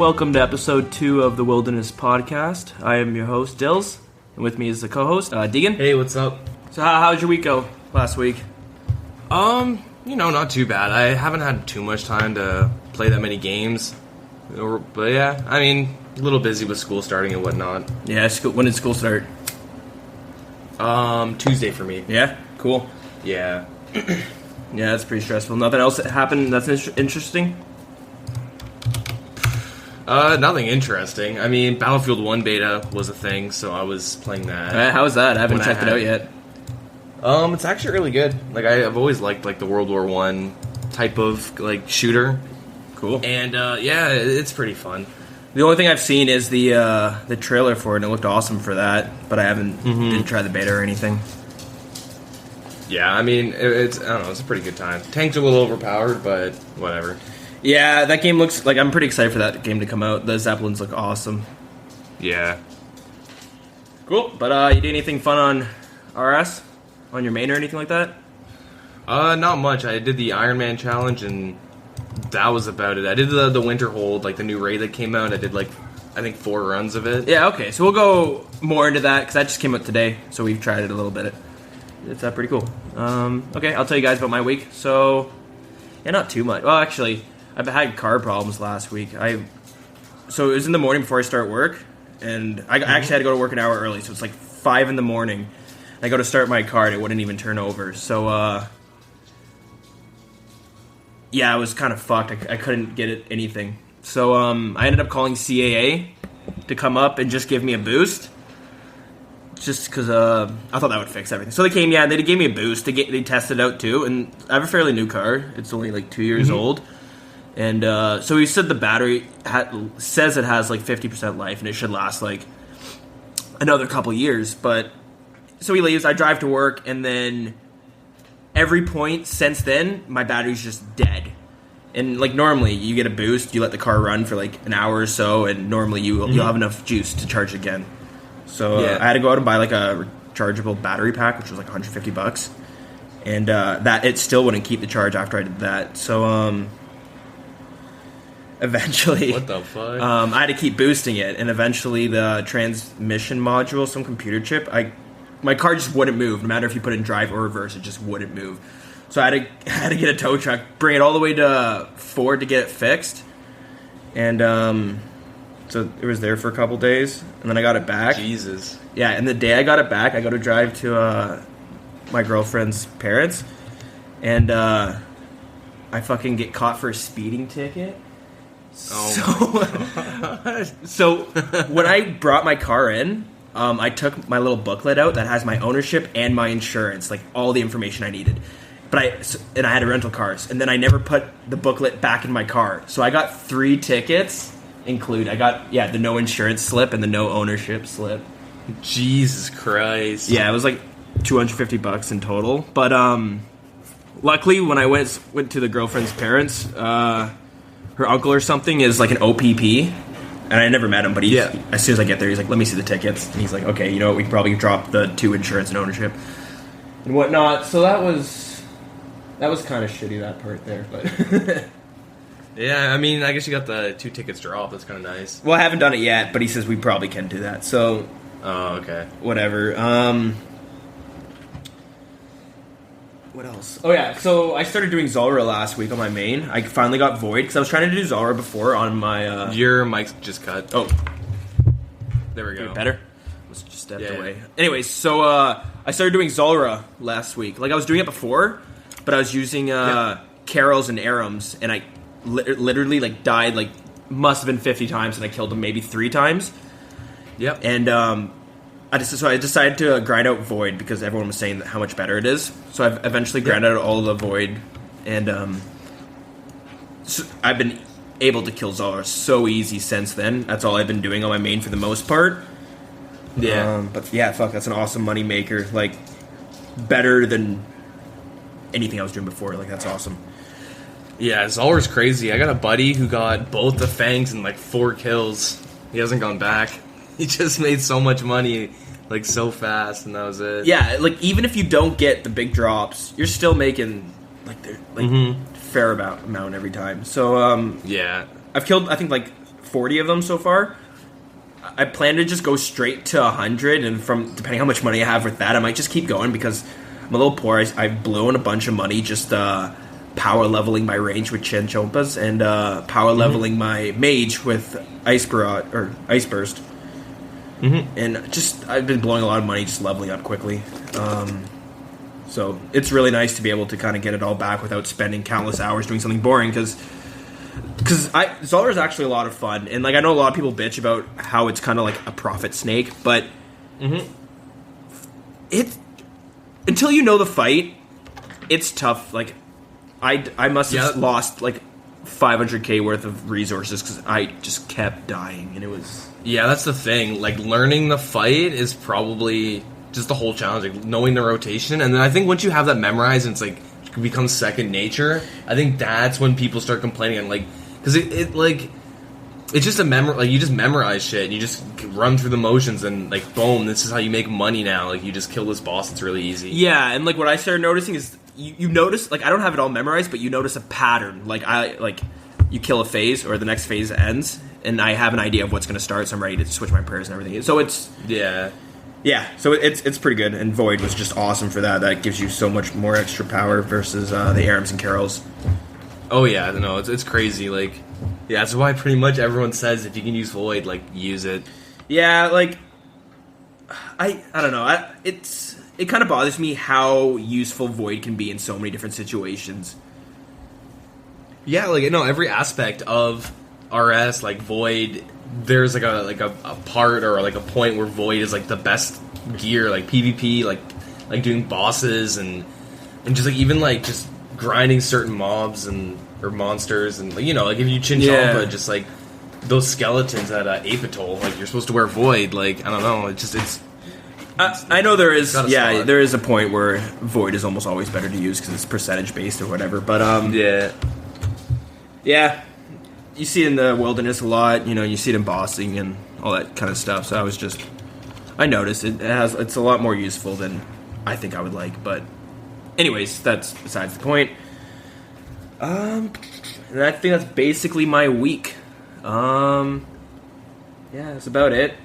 Welcome to episode 2 of the Wilderness Podcast. I am your host, Dills, and with me is the co-host, Deegan. Hey, what's up? So how'd your week go last week? Not too bad. I haven't had too much time to play that many games. But yeah, I mean, a little busy with school starting and whatnot. Yeah, when did school start? Tuesday for me. Yeah? Cool. Yeah. Yeah, that's pretty stressful. Nothing else that happened that's interesting? Nothing interesting. I mean, Battlefield 1 beta was a thing, so I was playing that. How was that? I haven't checked it out yet. It's actually really good. Like, I've always liked, like, the World War I type of, like, shooter. Cool. And, yeah, it's pretty fun. The only thing I've seen is the trailer for it, and it looked awesome for that, but I didn't try the beta or anything. Yeah, I mean, it's a pretty good time. Tank's a little overpowered, but whatever. Yeah, that game looks like I'm pretty excited for that game to come out. The Zeppelins look awesome. Yeah. Cool. But you do anything fun on RS? On your main or anything like that? Not much. I did the Iron Man challenge, and that was about it. I did the Winter Hold, like the new raid that came out. I did, like, I think 4 runs of it. Yeah, okay. So we'll go more into that, because that just came out today, so we've tried it a little bit. It's pretty cool. Okay, I'll tell you guys about my week. So, yeah, not too much. Well, actually, I've had car problems last week. So it was in the morning before I start work, and I actually had to go to work an hour early, so it's like 5 in the morning. I go to start my car, and it wouldn't even turn over. So, yeah, I was kind of fucked. I couldn't get anything. So I ended up calling CAA to come up and just give me a boost. Just because I thought that would fix everything. So they came, and they gave me a boost. They tested it out too, and I have a fairly new car. It's only like 2 years old. And so he said the battery says it has like 50% life, and it should last like another couple years. But so he leaves. I drive to work, and then every point since then, my battery's just dead. And like normally, you get a boost, you let the car run for like an hour or so, and normally you'll have enough juice to charge again. So I had to go out and buy like a rechargeable battery pack, which was like $150, and that it still wouldn't keep the charge after I did that. So eventually, what the fuck? I had to keep boosting it, and eventually the transmission module, some computer chip, my car just wouldn't move. No matter if you put it in drive or reverse, it just wouldn't move. So I had to get a tow truck, bring it all the way to Ford to get it fixed, and so it was there for a couple days, and then I got it back. Jesus. Yeah, and the day I got it back, I got to drive to my girlfriend's parents, and I fucking get caught for a speeding ticket. So when I brought my car in, I took my little booklet out that has my ownership and my insurance, like all the information I needed. But I had a rental cars, and then I never put the booklet back in my car. So I got 3 tickets include. I got the no insurance slip and the no ownership slip. Jesus Christ. Yeah, it was like $250 in total. But luckily, when I went to the girlfriend's parents, her uncle or something is like an OPP, and I never met him, but as soon as I get there, he's like, let me see the tickets. And he's like, okay, you know what, we can probably drop the 2 insurance and ownership and whatnot. So that was kind of shitty, that part there, but yeah, I mean, I guess you got the 2 tickets dropped. That's kind of nice. Well, I haven't done it yet, but he says we probably can do that, so oh, okay, whatever. What else? Oh yeah, so I started doing Zulrah last week on my main. I finally got Void, because I was trying to do Zulrah before on my your mic's just cut. Oh, there we go. Better? Let's just step away. Anyways, so I started doing Zulrah last week. Like, I was doing it before, but I was using Carols and Arams, and I literally like died like must have been 50 times, and I killed them maybe 3 times. Yep. And I decided to grind out Void because everyone was saying how much better it is. So I've eventually grinded out all of the Void, and so I've been able to kill Zulrah so easy since then. That's all I've been doing on my main for the most part. Yeah. But yeah, fuck, that's an awesome money maker. Like, better than anything I was doing before. Like, that's awesome. Yeah, Zulrah's crazy. I got a buddy who got both the fangs and like 4 kills. He hasn't gone back. He just made so much money, like, so fast, and that was it. Yeah, like, even if you don't get the big drops, you're still making like fair amount every time. So yeah, I've killed, I think, like 40 of them so far. I plan to just go straight to 100, and from depending how much money I have with that, I might just keep going because I'm a little poor. I've blown a bunch of money just power leveling my range with Chinchompas and power leveling my mage with Ice Burst. And just I've been blowing a lot of money just leveling up quickly. So it's really nice to be able to kind of get it all back without spending countless hours doing something boring because Zoller is actually a lot of fun. And like I know a lot of people bitch about how it's kind of like a profit snake, but it until you know the fight, it's tough. Like I must have lost like 500k worth of resources because I just kept dying, and it was... Yeah, that's the thing. Like, learning the fight is probably just the whole challenge, like, knowing the rotation, and then I think once you have that memorized and it's, like, it becomes second nature, I think that's when people start complaining, and, like, because it's just a memory, like, you just memorize shit, and you just run through the motions, and, like, boom, this is how you make money now, like, you just kill this boss, it's really easy. Yeah, and, like, what I started noticing is, you notice, like, I don't have it all memorized, but you notice a pattern, like, you kill a phase, or the next phase ends, and I have an idea of what's going to start, so I'm ready to switch my prayers and everything. So it's... Yeah, so it's pretty good, and Void was just awesome for that. That gives you so much more extra power versus the Arams and Carols. Oh yeah, no, it's crazy, like... Yeah, that's why pretty much everyone says if you can use Void, like, use it. Yeah, like... I don't know, it kind of bothers me how useful Void can be in so many different situations. Yeah, like, no, every aspect of RS, like, Void, there's, like a part or, like, a point where Void is, like, the best gear, like, PvP, like doing bosses, and just, like, even, like, just grinding certain mobs or monsters, and, like, you know, like, if you Chinchompa, just, like, those skeletons at Apatol, like, you're supposed to wear Void, like, I don't know, it's I know there is, there is a point where Void is almost always better to use because it's percentage-based or whatever, but, Yeah, you see it in the wilderness a lot, you know, you see it in bossing and all that kind of stuff, so I noticed it's a lot more useful than I think I would like, but anyways, that's besides the point. And I think that's basically my week. Yeah, that's about it.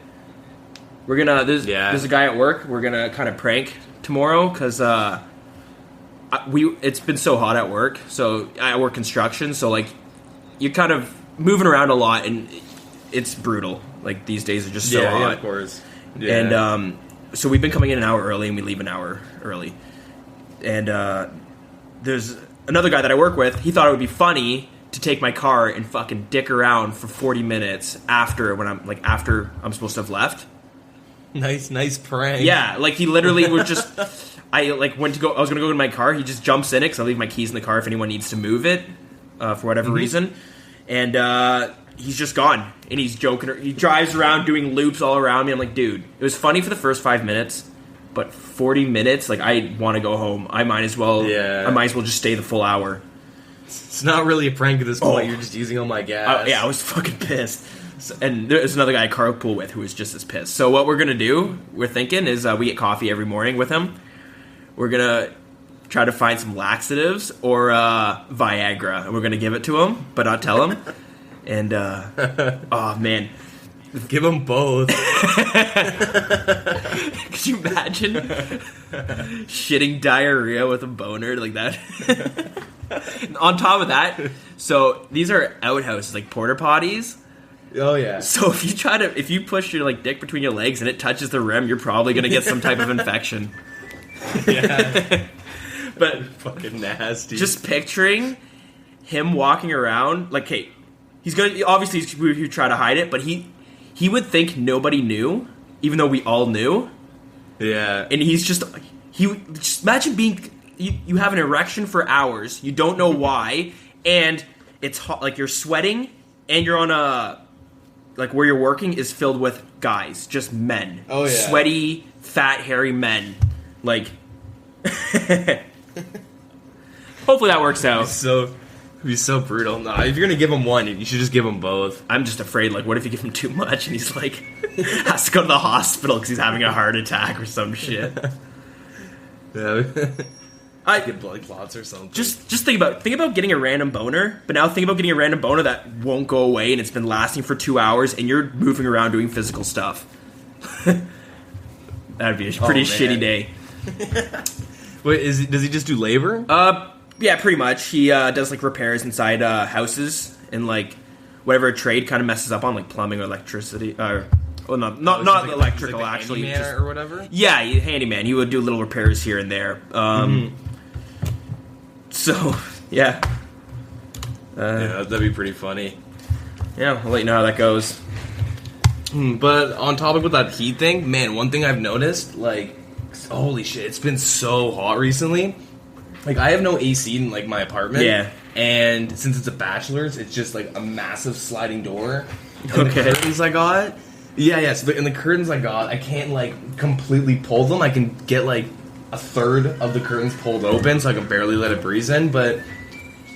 We're gonna, there's a guy at work, we're gonna kind of prank tomorrow, because, it's been so hot at work, so I work construction, so, like, you're kind of moving around a lot, and it's brutal. Like, these days are just so hot. Yeah, of course. Yeah. And so we've been coming in an hour early, and we leave an hour early. And there's another guy that I work with. He thought it would be funny to take my car and fucking dick around for 40 minutes after I'm supposed to have left. Nice prank. Yeah, like, he literally was just... I was gonna go in my car. He just jumps in it because I leave my keys in the car if anyone needs to move it. For whatever reason, and he's just gone, and he's joking. He drives around doing loops all around me. I'm like, dude, it was funny for the first 5 minutes, but 40 minutes, like, I want to go home. I might as well just stay the full hour. It's not really a prank at this point. You're just using all my gas. I was fucking pissed. And there's another guy I carpool with who was just as pissed. So what we're gonna do, we're thinking, is we get coffee every morning with him. We're gonna try to find some laxatives or Viagra, and we're gonna give it to him, but not tell him. And oh man, give him both. Could you imagine shitting diarrhea with a boner like that? On top of that, so these are outhouses, like porta potties. Oh yeah. So if you push your, like, dick between your legs and it touches the rim, you're probably gonna get some type of infection. Yeah. But fucking nasty. Just picturing him walking around, like, hey, he's gonna obviously he try to hide it, but he would think nobody knew, even though we all knew. Yeah. And just imagine being you have an erection for hours, you don't know why, and it's hot, like, you're sweating, and you're on like, where you're working is filled with guys, just men. Oh yeah. Sweaty, fat, hairy men. Like, hopefully that works out. It'd be so brutal. No, if you're gonna give him one, you should just give him both. I'm just afraid, like, what if you give him too much and he's, like, has to go to the hospital because he's having a heart attack or some shit. Yeah. Get blood clots or something. Just think about getting a random boner, but now think about getting a random boner that won't go away and it's been lasting for 2 hours and you're moving around doing physical stuff. That'd be a pretty shitty day. Wait, does he just do labor? Yeah, pretty much. He does like repairs inside houses and like whatever a trade kind of messes up on, like plumbing or electricity. Well, not like electrical, like actually. Just, or whatever. Yeah, handyman. He would do little repairs here and there. So yeah, yeah, that'd be pretty funny. Yeah, I'll let you know how that goes. But on topic with that heat thing, man, one thing I've noticed, like, holy shit, it's been so hot recently. Like, I have no AC in, like, my apartment. Yeah. And since it's a bachelor's, it's just, like, a massive sliding door. And Okay. the curtains I got... Yeah, so and the curtains I got, I can't, like, completely pull them. I can get, like, a third of the curtains pulled open, so I can barely let a breeze in. But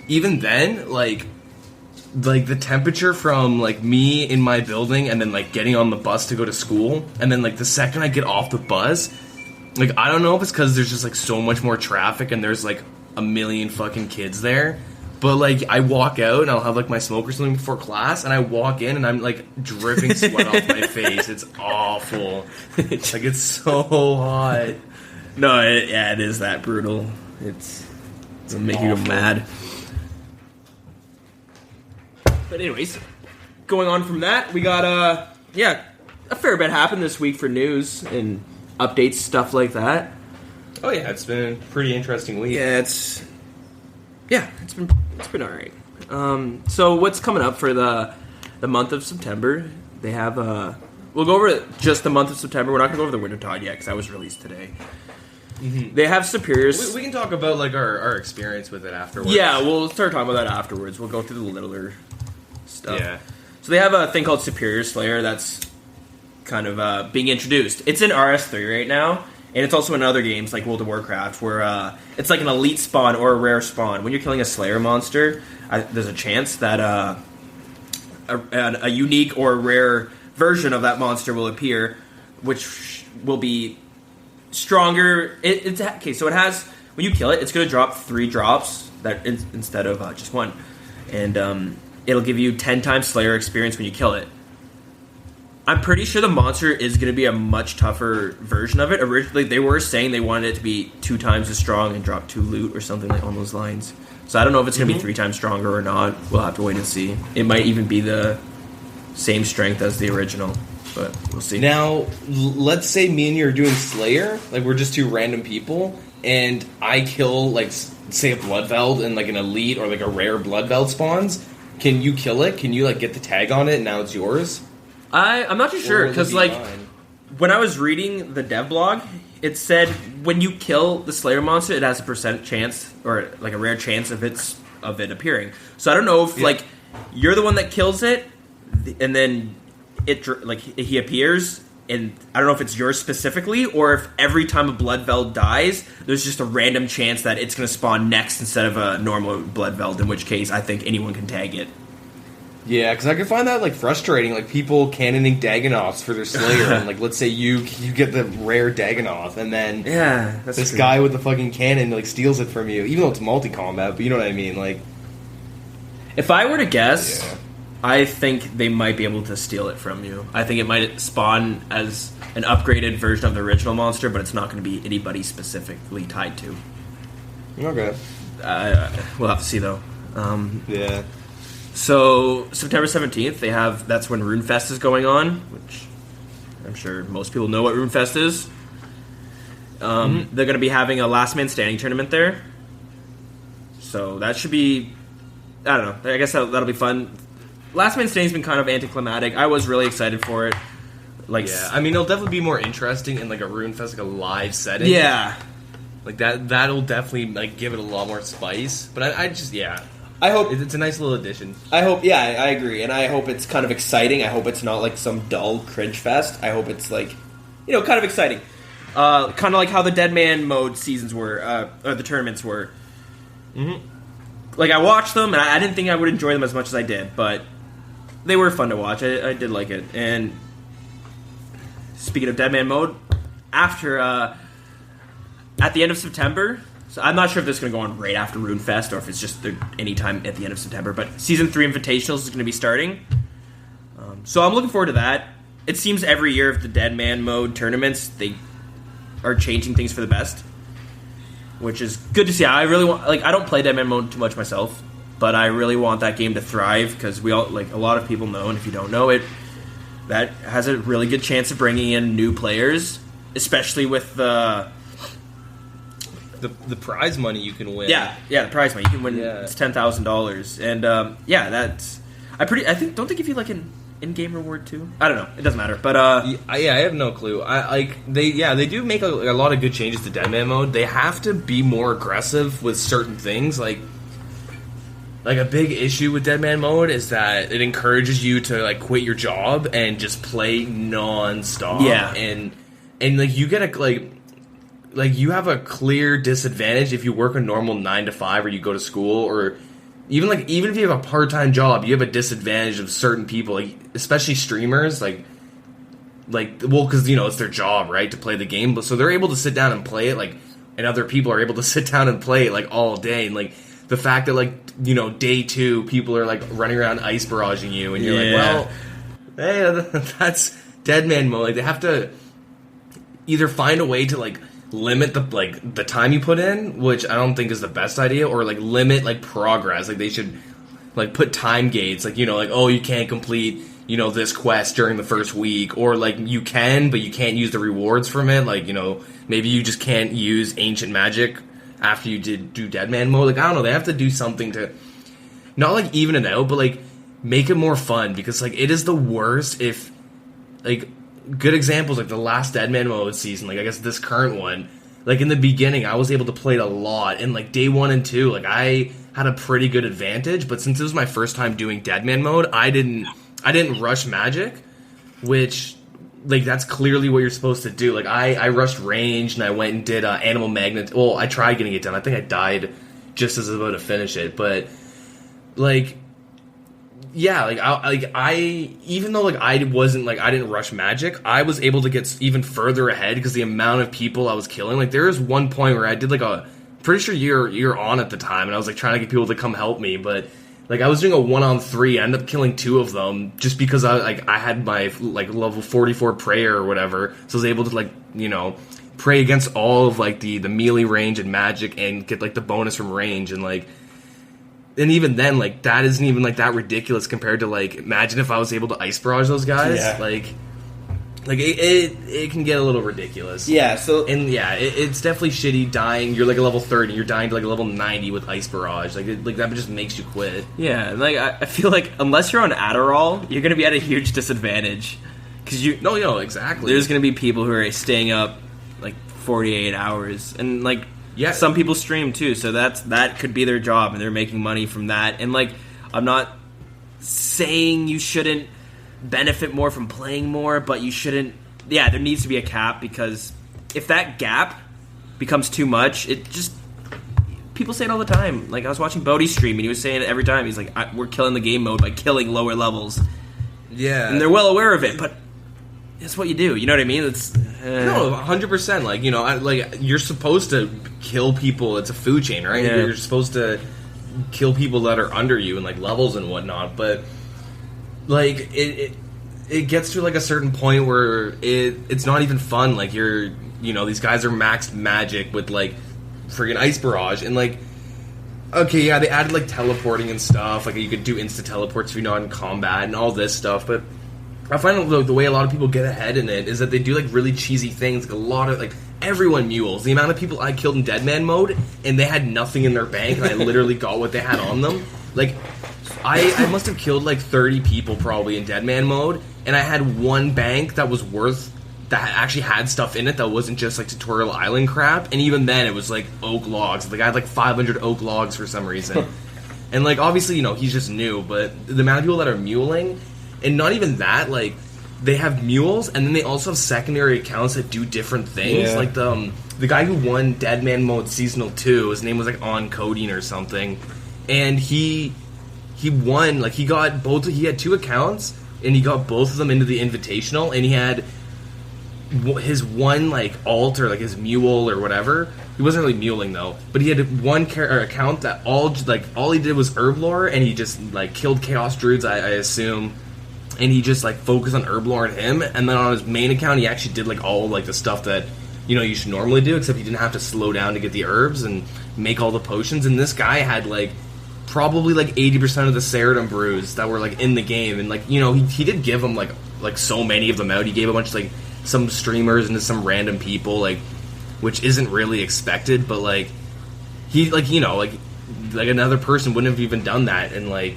even then, like the temperature from, like, me in my building and then, like, getting on the bus to go to school, and then, like, the second I get off the bus, like, I don't know if it's because there's just, like, so much more traffic and there's, like, a million fucking kids there, but, like, I walk out and I'll have, like, my smoke or something before class, and I walk in and I'm, like, dripping sweat off my face. It's awful. Like, it's so hot. No, it is that brutal. It'll make you go mad. But anyways, going on from that, we got a fair bit happened this week for news and updates, stuff like that. Oh yeah, it's been a pretty interesting week. Yeah, it's been all right. So what's coming up for the month of September? They have we'll go over just the month of September. We're not going to go over the Wintertodt yet because that was released today. Mm-hmm. They have Superiors. We can talk about, like, our experience with it afterwards. Yeah, we'll start talking about that afterwards. We'll go through the littler stuff. Yeah. So they have a thing called Superior Slayer that's kind of being introduced. It's in RS3 right now, and it's also in other games like World of Warcraft where it's like an elite spawn or a rare spawn. When you're killing a Slayer monster, there's a chance that a unique or rare version of that monster will appear, which will be stronger. Okay, so it has, when you kill it, it's going to drop 3 drops instead of just 1. And it'll give you 10 times Slayer experience when you kill it. I'm pretty sure the monster is going to be a much tougher version of it. Originally, they were saying they wanted it to be 2 times as strong and drop 2 loot or something like on those lines. So I don't know if it's going to be 3 times stronger or not. We'll have to wait and see. It might even be the same strength as the original, but we'll see. Now, let's say me and you are doing Slayer, like we're just 2 random people, and I kill, like, say a Bloodveld and, like, an elite or, like, a rare Bloodveld spawns. Can you kill it? Can you, like, get the tag on it and now it's yours? I'm not too sure, because, like, when I was reading the dev blog, it said when you kill the Slayer monster, it has a % chance, or, like, a rare chance of it appearing. So I don't know if, like, you're the one that kills it, and then he appears, and I don't know if it's yours specifically, or if every time a Bloodveld dies, there's just a random chance that it's going to spawn next instead of a normal Bloodveld, in which case I think anyone can tag it. Yeah, because I can find that, like, frustrating, like, people cannoning Dagonoths for their Slayer, and, like, let's say you get the rare Dagonoth, and then this guy with the fucking cannon, like, steals it from you, even though it's multi-combat, but you know what I mean, like... If I were to guess... Yeah. I think they might be able to steal it from you. I think it might spawn as an upgraded version of the original monster, but it's not going to be anybody specifically tied to. Okay. We'll have to see, though. Yeah. So, September 17th, that's when RuneFest is going on, which I'm sure most people know what RuneFest is. They're going to be having a last man standing tournament there. So, that should be... I don't know. I guess that'll be fun. Last Man Standing's been kind of anticlimactic. I was really excited for it. Like, yeah, I mean, it'll definitely be more interesting in, like, a RuneFest, like a live setting. Yeah, like that'll definitely, like, give it a lot more spice. But I just, yeah, I hope it's a nice little addition. I hope, yeah, I agree, and I hope it's kind of exciting. I hope it's not like some dull cringe fest. I hope it's like, kind of exciting, kind of like how the Dead Man mode seasons were, or the tournaments were. Mm-hmm. Like, I watched them, and I didn't think I would enjoy them as much as I did, but they were fun to watch. I did like it. And speaking of Dead Man mode, after at the end of September, So I'm not sure if this is going to go on right after RuneFest or if it's just any time at the end of September. But Season 3 Invitationals is going to be starting. So I'm looking forward to that. It seems every year of the Deadman mode tournaments, they are changing things for the best, which is good to see. I really want, I don't play Deadman mode too much myself, but I really want that game to thrive because we all, a lot of people know, and if you don't know it, that has a really good chance of bringing in new players, especially with the prize money you can win. Yeah, the prize money you can win. Yeah. It's $10,000, and that's don't think if you like an in-game reward too. I don't know. It doesn't matter. But I have no clue. They do make a lot of good changes to Deadman mode. They have to be more aggressive with certain things. Like a big issue with Deadman mode is that it encourages you to quit your job and just play non-stop. Yeah, and you get you have a clear disadvantage if you work a normal 9 to 5 or you go to school, or even if you have a part-time job, you have a disadvantage of certain people, especially streamers, because it's their job, right, to play the game, but so they're able to sit down and play it, and other people are able to sit down and play it all day, and the fact that day 2 people are running around ice barraging you, and you're well, hey, that's Deadman mode. They have to either find a way to limit the time you put in, which I don't think is the best idea, or limit progress. They should put time gates, you can't complete this quest during the first week, or you can, but you can't use the rewards from it. Maybe you just can't use ancient magic after you do Deadman mode. I don't know. They have to do something to not even it out, but make it more fun, because it is the worst if good examples the last Deadman mode season, I guess this current one, in the beginning I was able to play it a lot, and day 1 and 2 I had a pretty good advantage, but since it was my first time doing Deadman mode, I didn't rush magic, which that's clearly what you're supposed to do. I rushed range, and I went and did animal magnet. Well, I tried getting it done. I think I died just as I was about to finish it, but yeah, I even though I wasn't I didn't rush magic, I was able to get even further ahead because the amount of people I was killing. There was one point where I did pretty sure you're on at the time, and I was trying to get people to come help me, but I was doing a 1-on-3, I ended up killing 2 of them just because I had my level 44 prayer or whatever, so I was able to pray against all of the melee range and magic and get the bonus from range, and even then, that isn't even that ridiculous compared to imagine if I was able to ice barrage those guys. Yeah. It can get a little ridiculous. Yeah. So it's definitely shitty dying. You're a level 30, you're dying to a level 90 with ice barrage. That just makes you quit. Yeah. I feel unless you're on Adderall, you're gonna be at a huge disadvantage because exactly. There's gonna be people who are staying up 48 hours, and yeah, some people stream too, so that could be their job, and they're making money from that. And I'm not saying you shouldn't benefit more from playing more, but you shouldn't. Yeah, there needs to be a cap, because if that gap becomes too much, it just, people say it all the time. I was watching Bodhi stream, and he was saying it every time. He's we're killing the game mode by killing lower levels. Yeah, and they're well aware of it, but that's what you do. You know what I mean? It's no, 100%. You're supposed to kill people. It's a food chain, right? Yeah. You're supposed to kill people that are under you and levels and whatnot. But it gets to a certain point where it's not even fun. You're these guys are maxed magic with friggin' ice barrage, and okay, yeah, they added teleporting and stuff. You could do insta teleports if you're not in combat and all this stuff, but I find the way a lot of people get ahead in it is that they do really cheesy things. A lot of everyone mules. The amount of people I killed in Deadman mode, and they had nothing in their bank, and I literally got what they had on them. I must have killed 30 people probably in Deadman mode, and I had one bank that was that actually had stuff in it that wasn't just tutorial island crap, and even then it was oak logs. I had 500 oak logs for some reason. And obviously he's just new, but the amount of people that are muling. And not even that, they have mules, and then they also have secondary accounts that do different things. Yeah. The guy who won Deadman mode Seasonal 2, his name was On Coding or something, and he won, he got both, he had 2 accounts, and he got both of them into the Invitational, and he had his one like alt or like his mule or whatever. He wasn't really muling though, but he had one account that all he did was herb lore, and he just like killed chaos druids, I assume, and he just like focused on herb lore and him. And then on his main account, he actually did like all like the stuff that you should normally do, except he didn't have to slow down to get the herbs and make all the potions. And this guy had like probably like 80% of the Ceratum brews that were like in the game, and like he did give them like so many of them out. He gave a bunch of like some streamers and to some random people, like, which isn't really expected, but like he like another person wouldn't have even done that. And like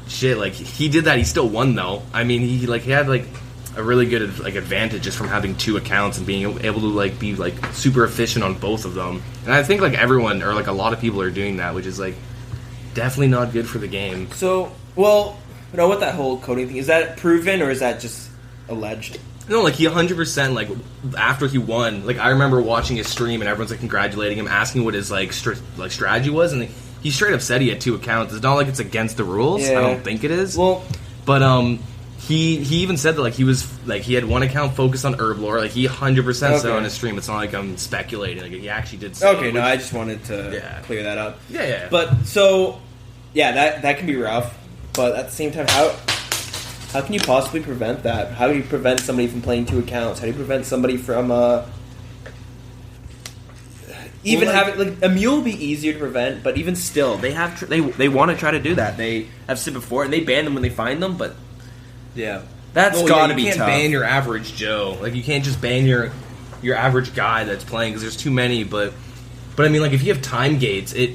shit, like he did that. He still won though. I mean, he had like a really good like advantage just from having 2 accounts and being able to like be like super efficient on both of them. And I think like everyone or like a lot of people are doing that, which is like definitely not good for the game. So, well, what that whole coding thing, is that proven or is that just alleged? No, like he 100% like after he won, like I remember watching his stream and everyone's like congratulating him, asking what his like strategy was, and he straight up said he had 2 accounts. It's not like it's against the rules. Yeah. I don't think it is. Well, but he even said that like he had 1 account focused on herb lore. Like he 100% said on his stream. It's not like I'm speculating. Like he actually did say okay, no, I just wanted to clear that up. Yeah. But so that can be rough, but at the same time, how can you possibly prevent that? How do you prevent somebody from playing 2 accounts? How do you prevent somebody from having like a mule would be easier to prevent, but even still, they have they want to try to do that. They have said before, and they ban them when they find them. But yeah, that's gotta be tough. You can't ban your average Joe. Like you can't just ban your average guy that's playing because there's too many. But I mean, like if you have time gates, it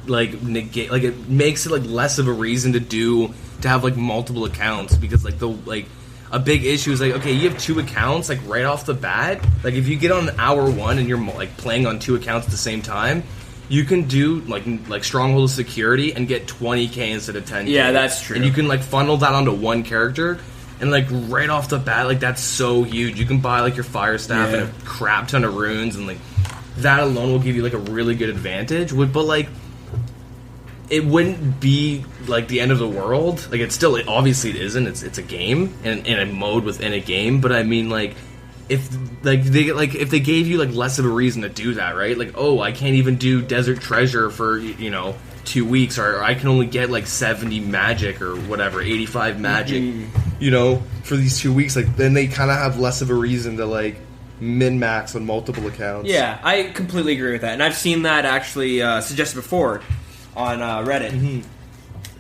like it makes it like less of a reason to have like multiple accounts, because like a big issue is like, okay, you have 2 accounts like right off the bat. Like if you get on hour 1 and you're like playing on 2 accounts at the same time, you can do like Stronghold of Security and get 20k instead of 10k. Yeah, that's true. And you can like funnel that onto one character, and like right off the bat, like that's so huge. You can buy like your fire staff and a crap ton of runes, and like that alone will give you like a really good advantage. But like it wouldn't be like the end of the world. Like obviously it isn't. It's a game and in a mode within a game. But I mean, like if they gave you like less of a reason to do that, right? Like, oh, I can't even do Desert Treasure for 2 weeks, or I can only get like 70 magic or whatever, 85 magic, for these 2 weeks. Like then they kind of have less of a reason to like min max on multiple accounts. Yeah, I completely agree with that, and I've seen that actually suggested before on Reddit,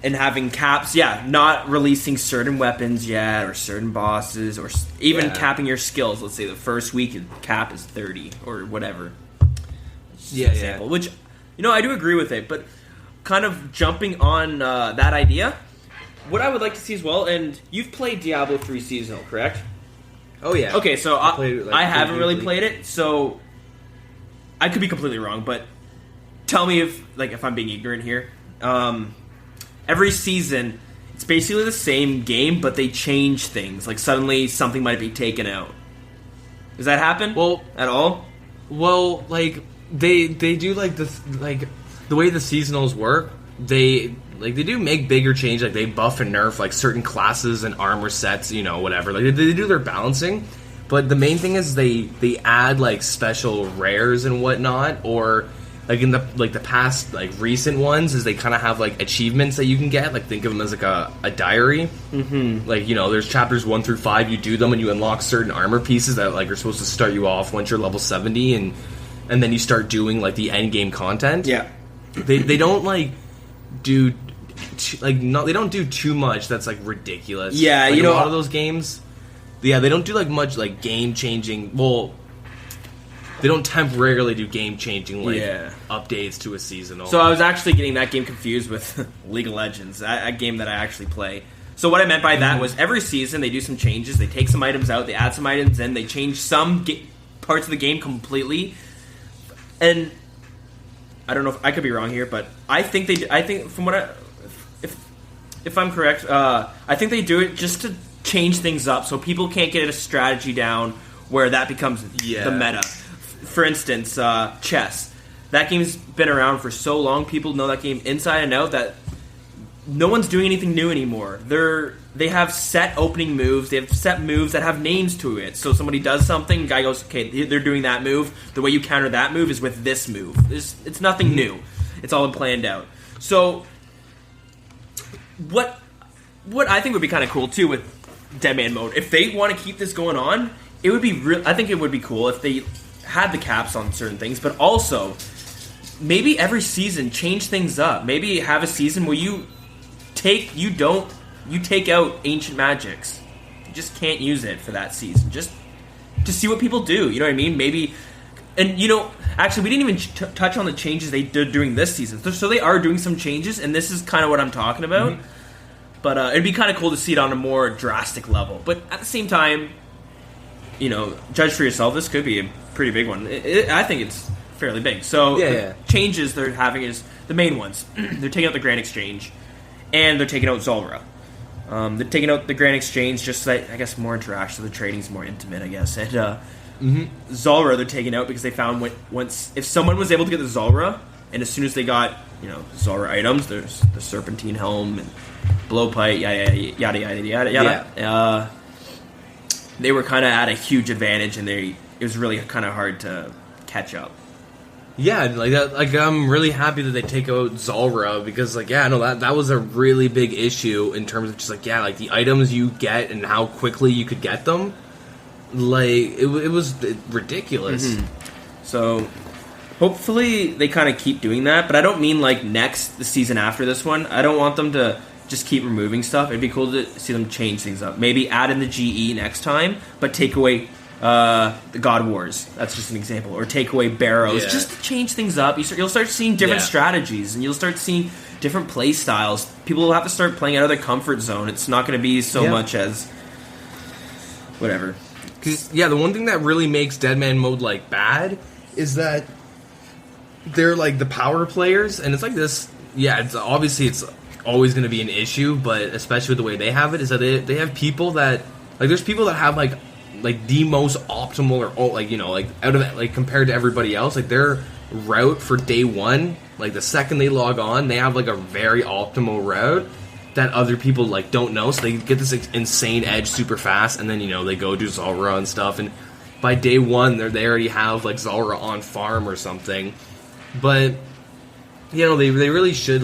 and having caps, not releasing certain weapons yet, or certain bosses, or even capping your skills. Let's say the first week cap is 30 or whatever. Example, which I do agree with it, but kind of jumping on that idea, what I would like to see as well, and you've played Diablo 3 Seasonal, correct? Oh yeah. Okay, so I haven't really played it, so I could be completely wrong, but tell me if I'm being ignorant here. Every season, it's basically the same game, but they change things. Like suddenly something might be taken out. Does that happen? Well, at all? Well, like they do like the way the seasonals work. They do make bigger changes. Like they buff and nerf like certain classes and armor sets. Whatever. Like they do their balancing. But the main thing is they add like special rares and whatnot, or like in the past like recent ones is they kind of have like achievements that you can get. Like think of them as like a diary. Mm-hmm. Like there's chapters 1 through 5. You do them and you unlock certain armor pieces that like are supposed to start you off once you're level 70, and then you start doing like the end game content. Yeah, they don't like do they don't do too much that's like ridiculous. Yeah, like, a lot of those games. Yeah, they don't do like much like game changing. Well, they don't temporarily do game changing like updates to a seasonal. So I was actually getting that game confused with League of Legends, a game that I actually play. So what I meant by that was every season they do some changes. They take some items out, they add some items in, they change some parts of the game completely. And I don't know if I could be wrong here, but I think from what if I'm correct, I think they do it just to change things up so people can't get a strategy down where that becomes the meta. For instance, chess. That game's been around for so long, people know that game inside and out, that no one's doing anything new anymore. They have set opening moves. They have set moves that have names to it. So somebody does something, guy goes, okay, they're doing that move. The way you counter that move is with this move. It's nothing new. It's all planned out. So what I think would be kind of cool too with Deadman mode, if they want to keep this going on, it would be I think it would be cool if they had the caps on certain things, but also maybe every season change things up. Maybe have a season where you take out ancient magics. You just can't use it for that season. Just to see what people do. You know what I mean? Maybe, and actually, we didn't even touch on the changes they did during this season. So they are doing some changes, and this is kind of what I'm talking about. Mm-hmm. But it'd be kind of cool to see it on a more drastic level. But at the same time, judge for yourself. This could be a pretty big one. I think it's fairly big. So the changes they're having is the main ones. They're taking out the Grand Exchange, and they're taking out Zulrah. They're taking out the Grand Exchange just so that, I guess, more interaction. The trading's more intimate, I guess. And Zulrah they're taking out because they found if someone was able to get the Zulrah, and as soon as they got Zulrah items, there's the Serpentine Helm and Blowpipe, yada yada. They were kind of at a huge advantage, and it was really kind of hard to catch up. Yeah, I'm really happy that they take out Zulrah because, that was a really big issue in terms of just the items you get and how quickly you could get them. It was ridiculous. Mm-hmm. So hopefully they kind of keep doing that, but I don't mean the season after this one. I don't want them to just keep removing stuff. It'd be cool to see them change things up. Maybe add in the GE next time, but take away the God Wars. That's just an example. Or take away Barrows. Just to change things up. You'll start seeing different strategies, and you'll start seeing different play styles. People will have to start playing out of their comfort zone. It's not going to be so much as whatever. Because the one thing that really makes Deadman mode bad is that they're the power players, and it's this. Yeah, it's always going to be an issue, but especially with the way they have it, is that they have people that there's people that have the most optimal or out of it compared to everybody else, their route for day one, the second they log on, they have a very optimal route that other people don't know, so they get this insane edge super fast, and then they go do Zulrah and stuff, and by day one they already have Zulrah on farm or something. But they really should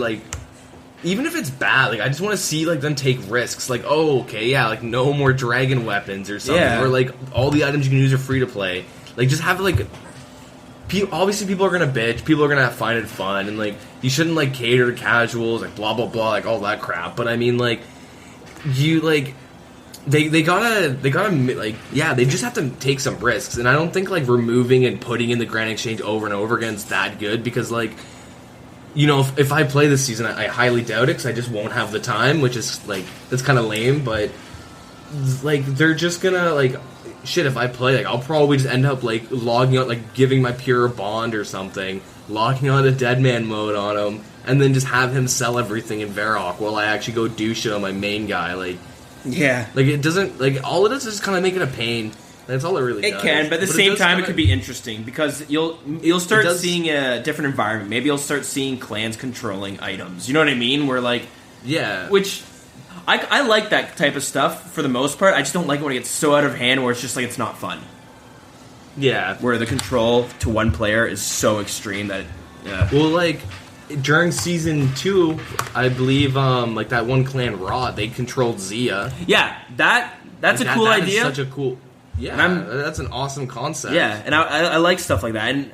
even if it's bad, I just want to see them take risks. No more dragon weapons or something, or all the items you can use are free to play. Just have obviously people are gonna bitch, people are gonna find it fun, and you shouldn't cater to casuals, blah blah blah, all that crap. But I mean, you they gotta they just have to take some risks, and I don't think removing and putting in the Grand Exchange over and over again is that good because if I play this season, I highly doubt it because I just won't have the time, which is that's kind of lame. But they're just gonna shit. If I play, I'll probably just end up logging out, giving my pure bond or something, locking on a Deadman mode on him, and then just have him sell everything in Varrock while I actually go do shit on my main guy. It doesn't all it does is just kind of make it a pain. That's all it really does. It can, but at the same time, it could be interesting because you'll start seeing a different environment. Maybe you'll start seeing clans controlling items. You know what I mean? Where which I like that type of stuff for the most part. I just don't like it when it gets so out of hand where it's just it's not fun. Yeah, where the control to one player is so extreme that during season 2, I believe that one clan Raw, they controlled Zia. Yeah, that's a cool idea. Such a cool. Yeah, that's an awesome concept. Yeah, and I like stuff like that. And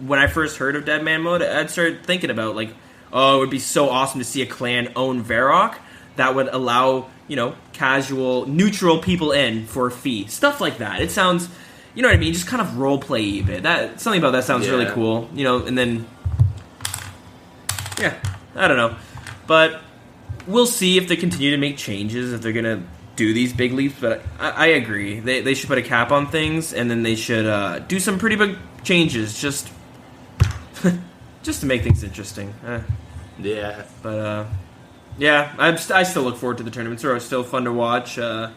when I first heard of Deadman mode, I'd started thinking about it would be so awesome to see a clan own Varrock that would allow casual, neutral people in for a fee, stuff like that. It sounds, you know what I mean, just kind of role play even. Something about that sounds really cool. And then I don't know, but we'll see if they continue to make changes, if they're gonna do these big leaps, but I agree. They should put a cap on things, and then they should do some pretty big changes, just to make things interesting. Yeah. But, I still look forward to the tournaments. They're still fun to watch. I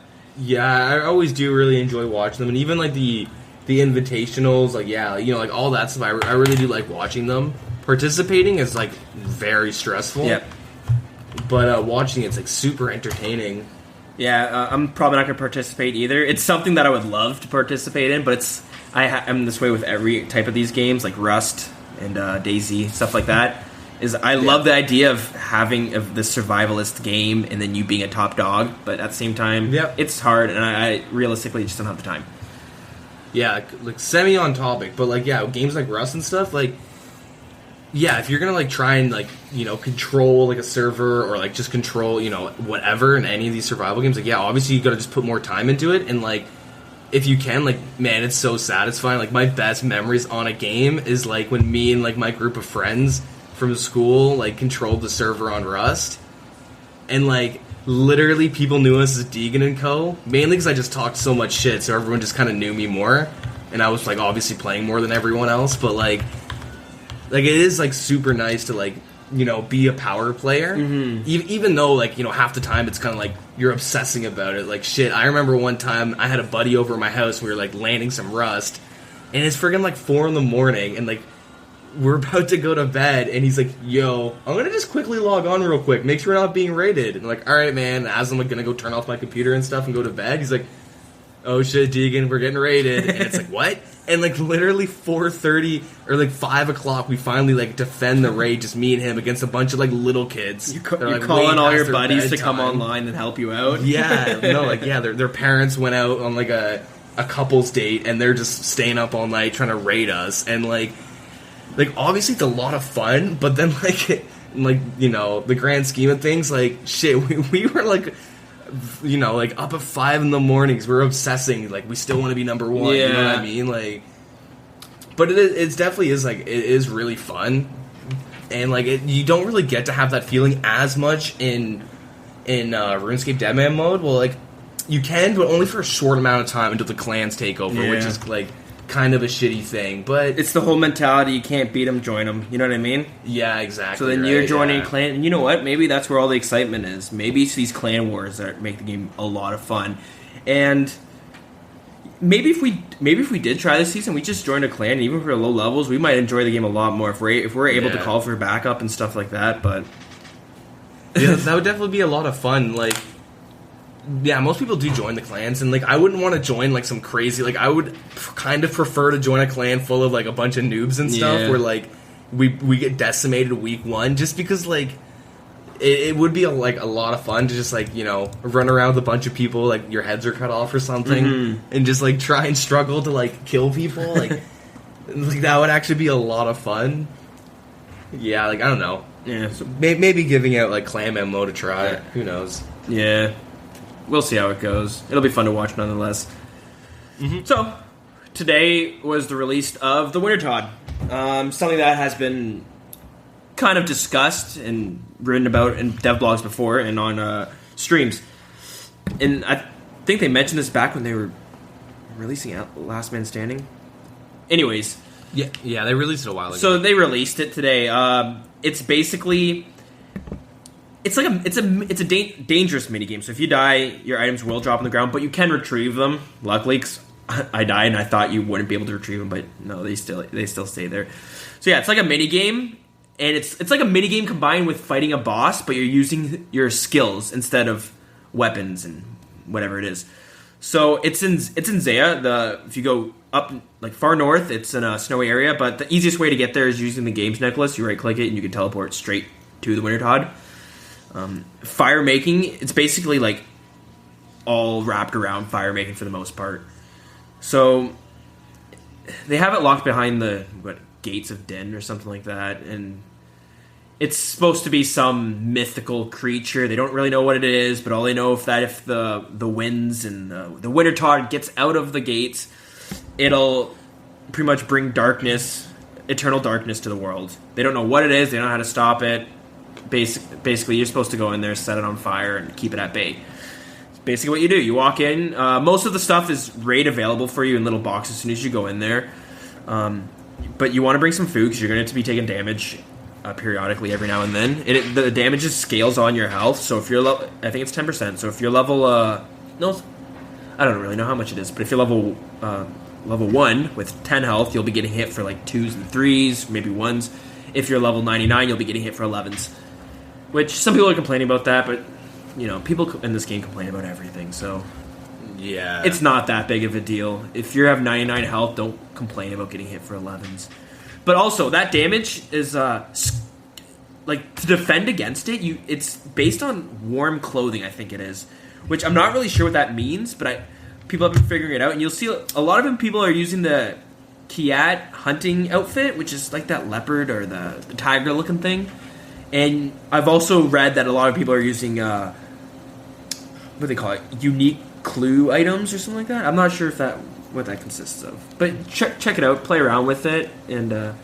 always do really enjoy watching them, and even, the invitationals, all that stuff, I really do like watching them. Participating is, very stressful. Yep. but watching it's like super entertaining. Yeah, I'm probably not going to participate either. It's something that I would love to participate in, but I'm this way with every type of these games, like Rust and DayZ, stuff like that. I love the idea of having the survivalist game and then you being a top dog, but at the same time, it's hard, and I realistically just don't have the time. Yeah, like semi on topic, but like games like Rust and stuff, like if you're gonna like try and like control like a server or like just control whatever in any of these survival games, like obviously you gotta just put more time into it, and like if you can, like, man, it's so satisfying. Like my best memories on a game is like when me and like my group of friends from school like controlled the server on Rust, and like literally people knew us as Deegan and Co. Mainly because I just talked so much shit, so everyone just kind of knew me more, and I was like obviously playing more than everyone else. But like it is like super nice to like be a power player, even though like half the time it's kind of like you're obsessing about it. Like shit, I remember one time I had a buddy over at my house. We were like landing some Rust, and it's friggin' like 4 a.m, and like we're about to go to bed, and he's like, yo, I'm gonna just quickly log on real quick, make sure we're not being raided. And I'm like, alright, man. As I'm like gonna go turn off my computer and stuff and go to bed, he's like, oh shit, Deegan, we're getting raided. And it's like, what? And like literally 4:30 or like 5 o'clock, we finally like defend the raid, just me and him against a bunch of like little kids. You're like, calling all your buddies to come online and help you out. Their parents went out on like a couple's date, and they're just staying up all night trying to raid us. And like obviously it's a lot of fun, but then the grand scheme of things, like shit, we were like like up at 5 a.m. We're obsessing, like we still want to be number one. You know what I mean? Like, but it definitely is like it is really fun, and like you don't really get to have that feeling as much in RuneScape Deadman mode. Well, like you can, but only for a short amount of time until the clans take over, which is like kind of a shitty thing. But it's the whole mentality: you can't beat them, join them. You know what I mean? Yeah, exactly. So then you're joining a clan, and you know what? Maybe that's where all the excitement is. Maybe it's these clan wars that make the game a lot of fun. And maybe if we did try this season, we just joined a clan, and even for low levels, we might enjoy the game a lot more if we're able to call for backup and stuff like that. But that would definitely be a lot of fun. Like, yeah, most people do join the clans, and like I wouldn't want to join like some crazy, like I would kind of prefer to join a clan full of like a bunch of noobs and stuff, where like we get decimated week 1, just because like it would be a lot of fun to just like run around with a bunch of people, like your heads are cut off or something, and just like try and struggle to like kill people, like that would actually be a lot of fun. Yeah, like I don't know. Yeah, so maybe giving out like clan MMO to try. Yeah. Who knows? Yeah. We'll see how it goes. It'll be fun to watch nonetheless. So, today was the release of the Wintertodt. Something that has been kind of discussed and written about in dev blogs before and on streams. And I think they mentioned this back when they were releasing Last Man Standing. Anyways. Yeah, they released it a while ago. So they released it today. It's basically... It's like a dangerous minigame. So if you die, your items will drop on the ground, but you can retrieve them. Luckily, 'cause I died and I thought you wouldn't be able to retrieve them, but no, they still stay there. So yeah, it's like a minigame, and it's like a minigame combined with fighting a boss, but you're using your skills instead of weapons and whatever it is. So it's in Zaya. If you go up like far north, it's in a snowy area, but the easiest way to get there is using the games necklace. You right click it and you can teleport straight to the Wintertodt. Fire making, it's basically like all wrapped around fire making for the most part. So they have it locked behind the gates of Din or something like that, and it's supposed to be some mythical creature. They don't really know what it is, but all they know is that if the winds and the Wintertodt gets out of the gates, it'll pretty much bring darkness, eternal darkness to the world. They don't know what it is. They don't know how to stop it. Basically, you're supposed to go in there, set it on fire, and keep it at bay. It's basically what you do. You walk in. Most of the stuff is raid available for you in little boxes as soon as you go in there. But you want to bring some food because you're going to be taking damage periodically every now and then. The damage just scales on your health. So if you're I think it's 10%. So if you're level no, I don't really know how much it is, but if you're level 1 with 10 health, you'll be getting hit for like 2s and 3s, maybe 1s. If you're level 99, you'll be getting hit for 11s. which some people are complaining about that, but people in this game complain about everything, so yeah, it's not that big of a deal. If you have 99 health, don't complain about getting hit for 11s. But also, that damage is like to defend against it. It's based on warm clothing, I think it is, which I'm not really sure what that means, but people have been figuring it out, and you'll see a lot of people are using the Kiat hunting outfit, which is like that leopard or the tiger looking thing. And I've also read that a lot of people are using what do they call it, unique clue items or something like that. I'm not sure what that consists of, but check it out, play around with it, and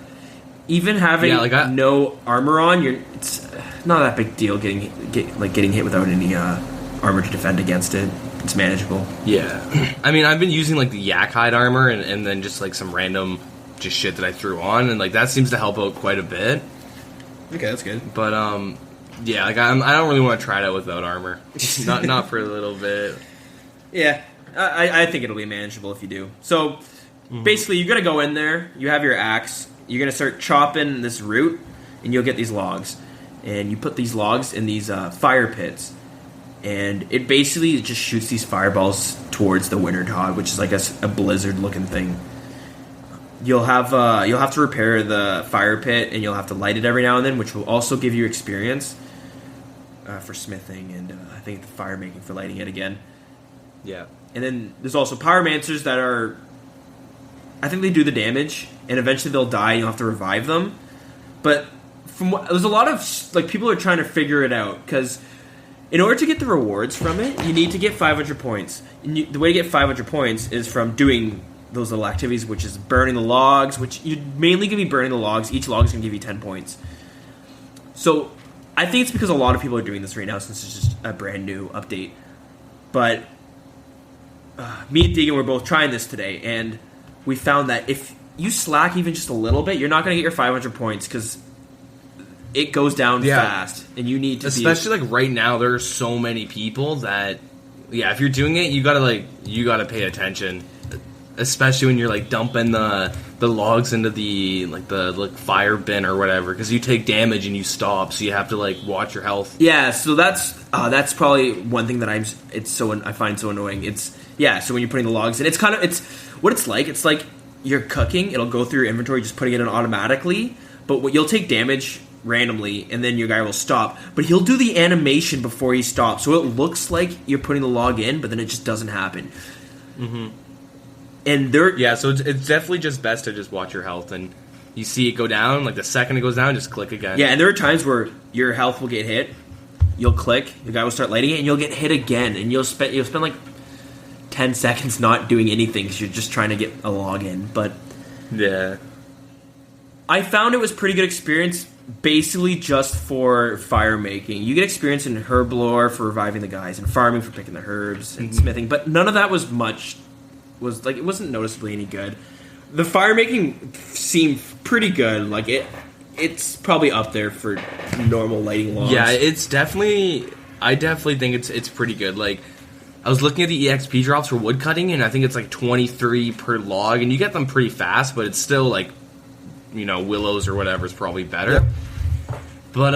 even having no armor on, it's not that big deal getting hit without any armor to defend against it. It's manageable. Yeah. I mean, I've been using like the yak hide armor and then just like some random just shit that I threw on, and like that seems to help out quite a bit. Okay, that's good. But yeah, like I don't really want to try it out without armor. not for a little bit. Yeah, I think it'll be manageable if you do. So basically, you're gonna go in there. You have your axe. You're gonna start chopping this root, and you'll get these logs. And you put these logs in these fire pits. And it basically just shoots these fireballs towards the Wintertodt, which is like a blizzard-looking thing. You'll have to repair the fire pit, and you'll have to light it every now and then, which will also give you experience for smithing, and I think the fire making for lighting it again. Yeah. And then there's also pyromancers that are, I think they do the damage, and eventually they'll die, and you'll have to revive them. But there's a lot of like people are trying to figure it out, because in order to get the rewards from it, you need to get 500 points. And the way to get 500 points is from doing those little activities, which is burning the logs, which you're mainly going to be burning the logs. Each log is going to give you 10 points. So I think it's because a lot of people are doing this right now, since it's just a brand new update. But me and Deegan were both trying this today, and we found that if you slack even just a little bit, you're not going to get your 500 points, because it goes down fast, and you need to especially like right now, there are so many people that, if you're doing it, you gotta pay attention, especially when you're like dumping the logs into the fire bin or whatever, because you take damage and you stop, so you have to like watch your health. Yeah, so that's probably one thing that I find so annoying. So when you're putting the logs in, it's what it's like. It's like you're cooking; it'll go through your inventory, just putting it in automatically. But you'll take damage randomly, and then your guy will stop, but he'll do the animation before he stops, so it looks like you're putting the log in, but then it just doesn't happen. And so it's definitely just best to just watch your health, and you see it go down, like the second it goes down, just click again. Yeah, and there are times where your health will get hit, you'll click, the guy will start lighting it, and you'll get hit again, and you'll spend like 10 seconds not doing anything because you're just trying to get a log in. But yeah, I found it was pretty good experience, basically just for fire making. You get experience in herb lore for reviving the guys, and farming for picking the herbs, and smithing, but none of that was it wasn't noticeably any good. The fire making seemed pretty good. Like it's probably up there for normal lighting logs. Yeah, I definitely think it's pretty good. Like, I was looking at the EXP drops for wood cutting, and I think it's like 23 per log, and you get them pretty fast, but it's still like, willows or whatever is probably better. Yep. But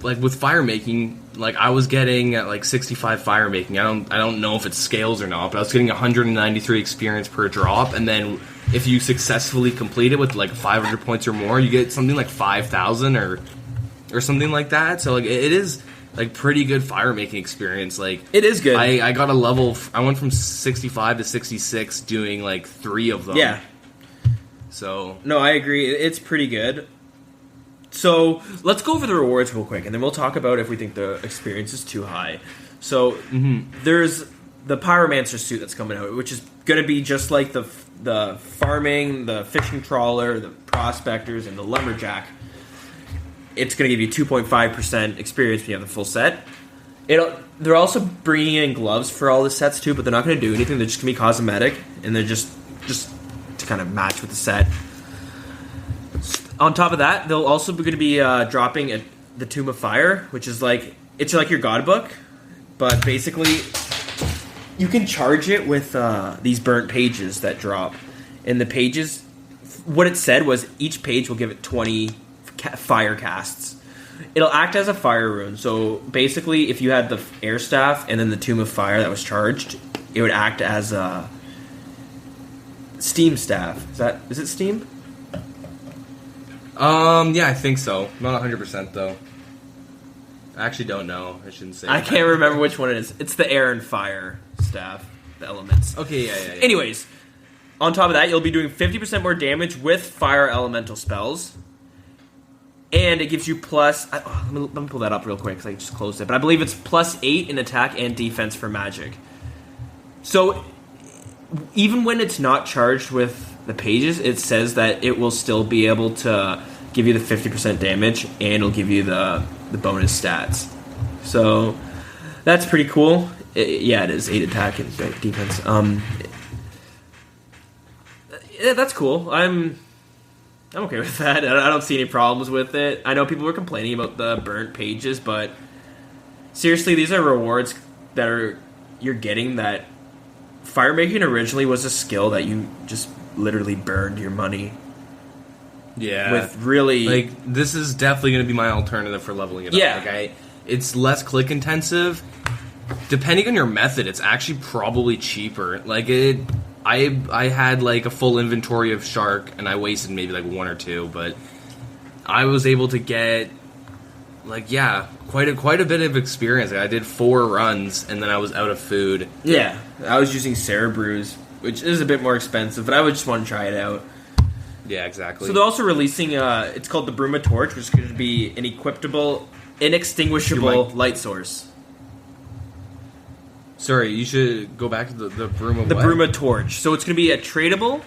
like with fire making, like I was getting at like 65 fire making. I don't know if it scales or not, but I was getting 193 experience per drop, and then if you successfully complete it with like 500 points or more, you get something like 5,000 or something like that. So like it is like pretty good fire making experience. Like it is good. I got a level. I went from 65 to 66 doing like 3 of them. Yeah. So no, I agree. It's pretty good. So let's go over the rewards real quick, and then we'll talk about if we think the experience is too high. So there's the Pyromancer suit that's coming out, which is going to be just like the farming, the fishing trawler, the prospectors, and the lumberjack. It's going to give you 2.5% experience when you have the full set. They're also bringing in gloves for all the sets too, but they're not going to do anything. They're just going to be cosmetic, and they're just to kind of match with the set. On top of that, they'll also be going to be dropping the Tomb of Fire, which is like your god book, but basically you can charge it with these burnt pages that drop. And the pages, what it said was each page will give it 20 fire casts. It'll act as a fire rune. So basically, if you had the air staff and then the Tomb of Fire that was charged, it would act as a steam staff. Is it steam? Yeah, I think so. Not 100% though. I actually don't know. I shouldn't say. I can't remember which one it is. It's the air and fire staff, the elements. Okay, yeah. Anyways, on top of that, you'll be doing 50% more damage with fire elemental spells. And it gives you plus... let me pull that up real quick because I just closed it. But I believe it's plus 8 in attack and defense for magic. So, even when it's not charged with the pages, it says that it will still be able to give you the 50% damage and it'll give you the bonus stats. So, that's pretty cool. It is 8 attack and defense. Yeah, that's cool. I'm okay with that. I don't see any problems with it. I know people were complaining about the burnt pages, but seriously, these are rewards that you're getting that fire making originally was a skill that you just literally burned your money. Yeah. With really... Like, this is definitely going to be my alternative for leveling it up. Like, it's less click intensive. Depending on your method, it's actually probably cheaper. Like, I had like a full inventory of shark, and I wasted maybe like 1 or 2, but I was able to get like quite a bit of experience. Like, I did 4 runs, and then I was out of food. Yeah, I was using Cerebrews, which is a bit more expensive, but I would just want to try it out. Yeah, exactly. So they're also releasing it's called the Wintertodts, which is going to be an equipable, inextinguishable light source. Sorry, you should go back to the broom of the what? Wintertodts. So it's going to be a tradable.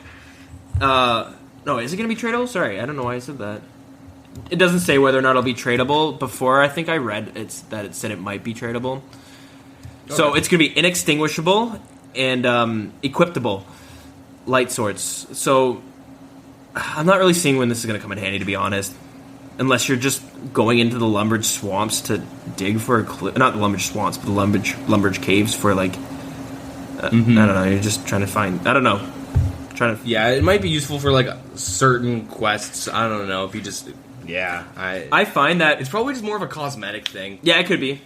No, is it going to be tradable? Sorry, I don't know why I said that. It doesn't say whether or not it'll be tradable. Before, I think I read that it said it might be tradable. Okay. So it's going to be inextinguishable and equipable light swords. So I'm not really seeing when this is going to come in handy, to be honest. Unless you're just going into the Lumbridge swamps to dig for not the Lumbridge swamps, but the Lumbridge caves for like I don't know. You're just trying to find. I don't know. Yeah, it might be useful for like certain quests. I don't know if you just. Yeah, I find that it's probably just more of a cosmetic thing. Yeah, it could be.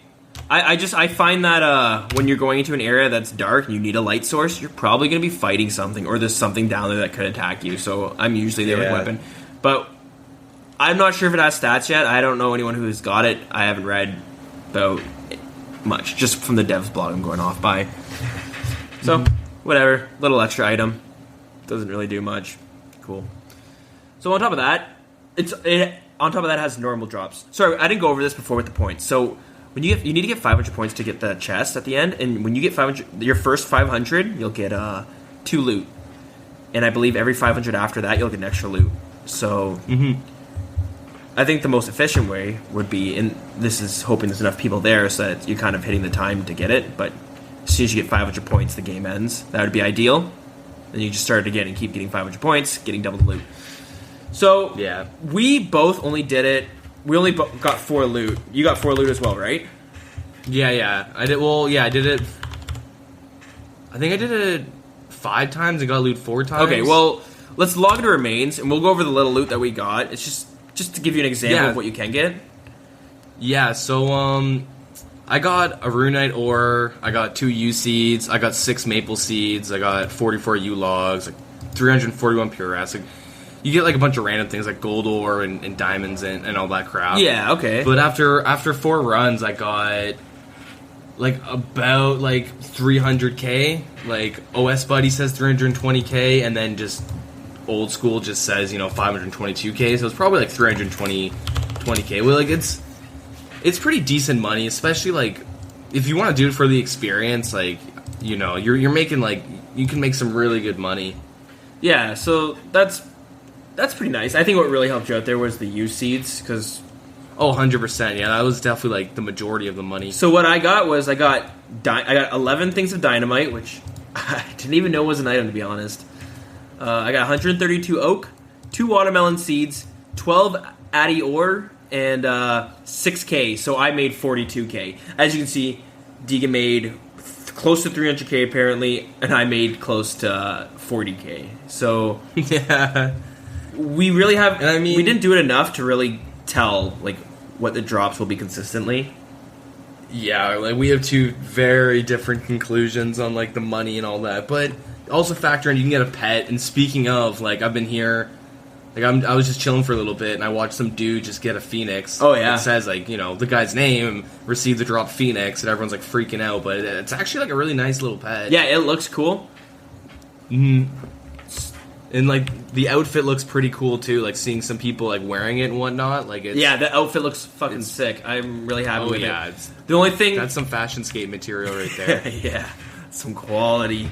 I find that when you're going into an area that's dark and you need a light source, you're probably going to be fighting something, or there's something down there that could attack you. So I'm usually there with a weapon, but I'm not sure if it has stats yet. I don't know anyone who has got it. I haven't read about much, just from the devs blog I'm going off by. So, whatever. Little extra item. Doesn't really do much. Cool. So on top of that, it has normal drops. Sorry, I didn't go over this before with the points. So when you need to get 500 points to get the chest at the end, and when you get 500, your first 500, you'll get 2 loot, and I believe every 500 after that, you'll get an extra loot. So. I think the most efficient way would be, and this is hoping there's enough people there so that you're kind of hitting the time to get it, but as soon as you get 500 points, the game ends. That would be ideal. Then you just start again and keep getting 500 points, getting double the loot. So, yeah, we both only did it, we only got 4 loot. You got 4 loot as well, right? Yeah. I did, I did it, I think I did it 5 times and got loot 4 times. Okay, well, let's log the remains, and we'll go over the little loot that we got. It's just to give you an example of what you can get. Yeah, so, I got a runite ore, I got 2 U seeds, I got 6 maple seeds, I got 44 U logs, like 341 pure rats. Like, you get like a bunch of random things like gold ore and diamonds and all that crap. Yeah, okay. But after 4 runs, I got like about like 300k. Like OS Buddy says 320k, and then just old school just says 522k. So it's probably like 320k. Well, like it's pretty decent money, especially like if you want to do it for the experience. Like you're making like you can make some really good money. Yeah, so that's pretty nice. I think what really helped you out there was the U seeds, because 100%. Yeah, that was definitely like the majority of the money. So what I got was I got 11 things of dynamite, which I didn't even know was an item, to be honest. I got 132 oak, 2 watermelon seeds, 12 addy ore, and 6k. So I made 42k. As you can see, Deegan made close to 300k apparently, and I made close to 40k. So yeah, we really have. And I mean, we didn't do it enough to really tell like what the drops will be consistently. Yeah, like we have two very different conclusions on like the money and all that, but also factor in you can get a pet. And speaking of, like I've been here, like I was just chilling for a little bit, and I watched some dude just get a phoenix. Oh yeah, it says like the guy's name received the drop phoenix, and everyone's like freaking out, but it's actually like a really nice little pet. Yeah, it looks cool. And like the outfit looks pretty cool too. Like seeing some people like wearing it and whatnot. Like the outfit looks fucking sick. I'm really happy with it. It's, the only thing that's some fashion skate material right there. Yeah, some quality.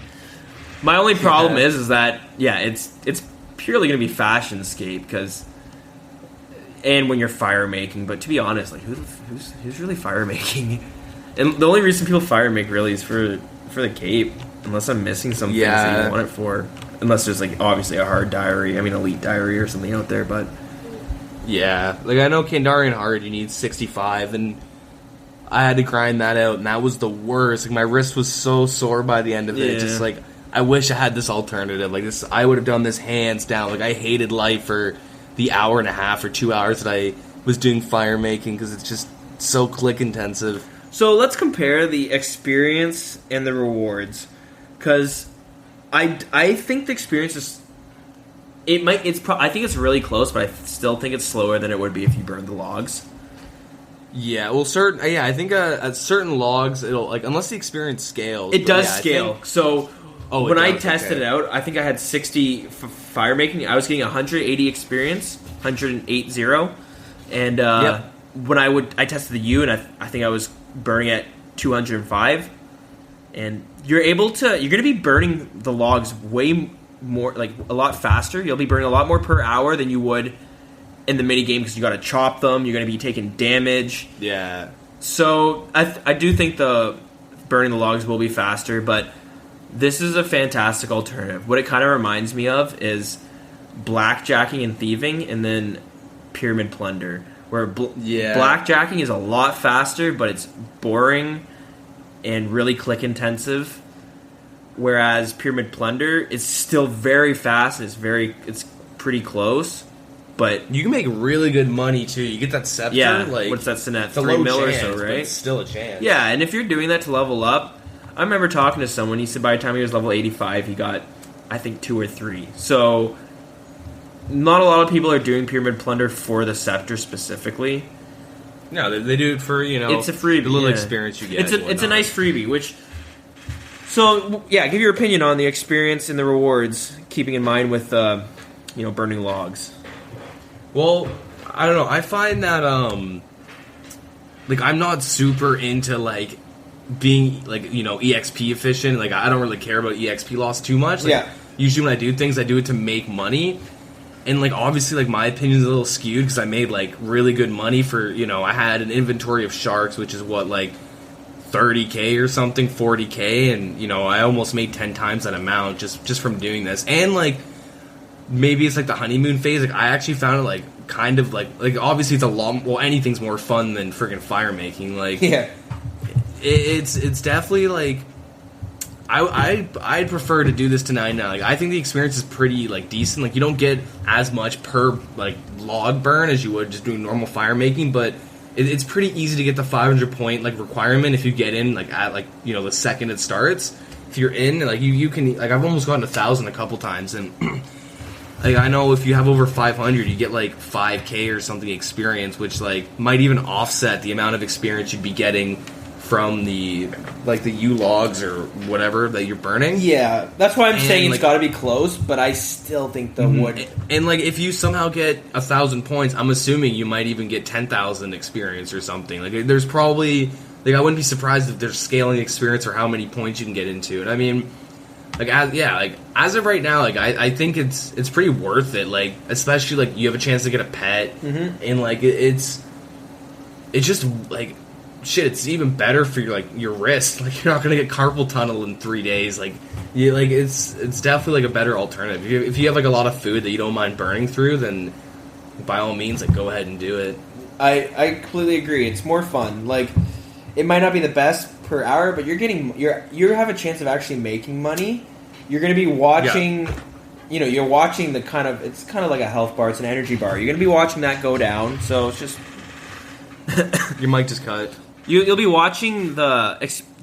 My only problem is that it's purely gonna be fashion skate and when you're fire making. But to be honest, like who's really fire making? And the only reason people fire make really is for the cape, unless I'm missing some things that you want it for. Unless there's, like, obviously a hard diary. I mean, elite diary or something out there, but... Yeah. Like, I know Kandarian hard, you need 65, and I had to grind that out, and that was the worst. Like, my wrist was so sore by the end of it. Just, like, I wish I had this alternative. Like, this, I would have done this hands down. Like, I hated life for the hour and a half or 2 hours that I was doing fire making, because it's just so click-intensive. So, let's compare the experience and the rewards, because... I think the experience is... I think it's really close, but I still think it's slower than it would be if you burned the logs. Yeah, well, I think at certain logs, it'll... Like, unless the experience scales... It does scale. So, when I tested it out, I think I had 60 fire making. I was getting 180 experience, 108 0. And when I tested the U, and I think I was burning at 205. And you're going to be burning the logs way more, like a lot faster. You'll be burning a lot more per hour than you would in the mini game because you got to chop them. You're going to be taking damage. Yeah. So I do think the burning the logs will be faster, but this is a fantastic alternative. What it kind of reminds me of is blackjacking and thieving, and then pyramid plunder, where blackjacking is a lot faster, but it's boring and really click intensive, whereas Pyramid Plunder is still very fast. It's pretty close, but you can make really good money too. You get that scepter. Yeah, like what's that at 3 mil or so, right? It's still a chance. Yeah, and if you're doing that to level up, I remember talking to someone. He said by the time he was level 85, he got I think 2 or 3. So not a lot of people are doing Pyramid Plunder for the scepter specifically. No, they do it for, it's a freebie, the little experience you get. It's a nice freebie, So, give your opinion on the experience and the rewards, keeping in mind with, burning logs. Well, I don't know. I find that, I'm not super into, being, EXP efficient. Like, I don't really care about EXP loss too much. Usually when I do things, I do it to make money. And, obviously, my opinion's a little skewed because I made, really good money for, I had an inventory of sharks, which is what, 30K or something, 40K, and, I almost made 10 times that amount just from doing this. And, maybe it's, the honeymoon phase. I actually found it, obviously it's a lot, well, anything's more fun than friggin' fire making. It's definitely, I'd prefer to do this to 99. I think the experience is pretty decent. You don't get as much per log burn as you would just doing normal fire making, but it's pretty easy to get the 500 point requirement if you get in at the second it starts. If you're in, you can I've almost gotten 1,000 a couple times, and I know if you have over 500, you get 5K or something experience, which might even offset the amount of experience you'd be getting from the U logs or whatever that you're burning. Yeah, that's why I'm saying it's got to be close, but I still think the wood. And if you somehow get 1,000 points, I'm assuming you might even get 10,000 experience or something. There's probably I wouldn't be surprised if there's scaling experience or how many points you can get into it. I mean, as of right now, I think it's pretty worth it. Especially you have a chance to get a pet, and it's just shit, it's even better for your wrist. You're not gonna get carpal tunnel in 3 days. It's definitely a better alternative. If you have a lot of food that you don't mind burning through, then by all means, go ahead and do it. I completely agree. It's more fun. It might not be the best per hour, but you have a chance of actually making money. You're gonna be watching. Yeah. You're watching it's kind of like a health bar. It's an energy bar. You're gonna be watching that go down. So it's just. Your mic just cut. You'll be watching the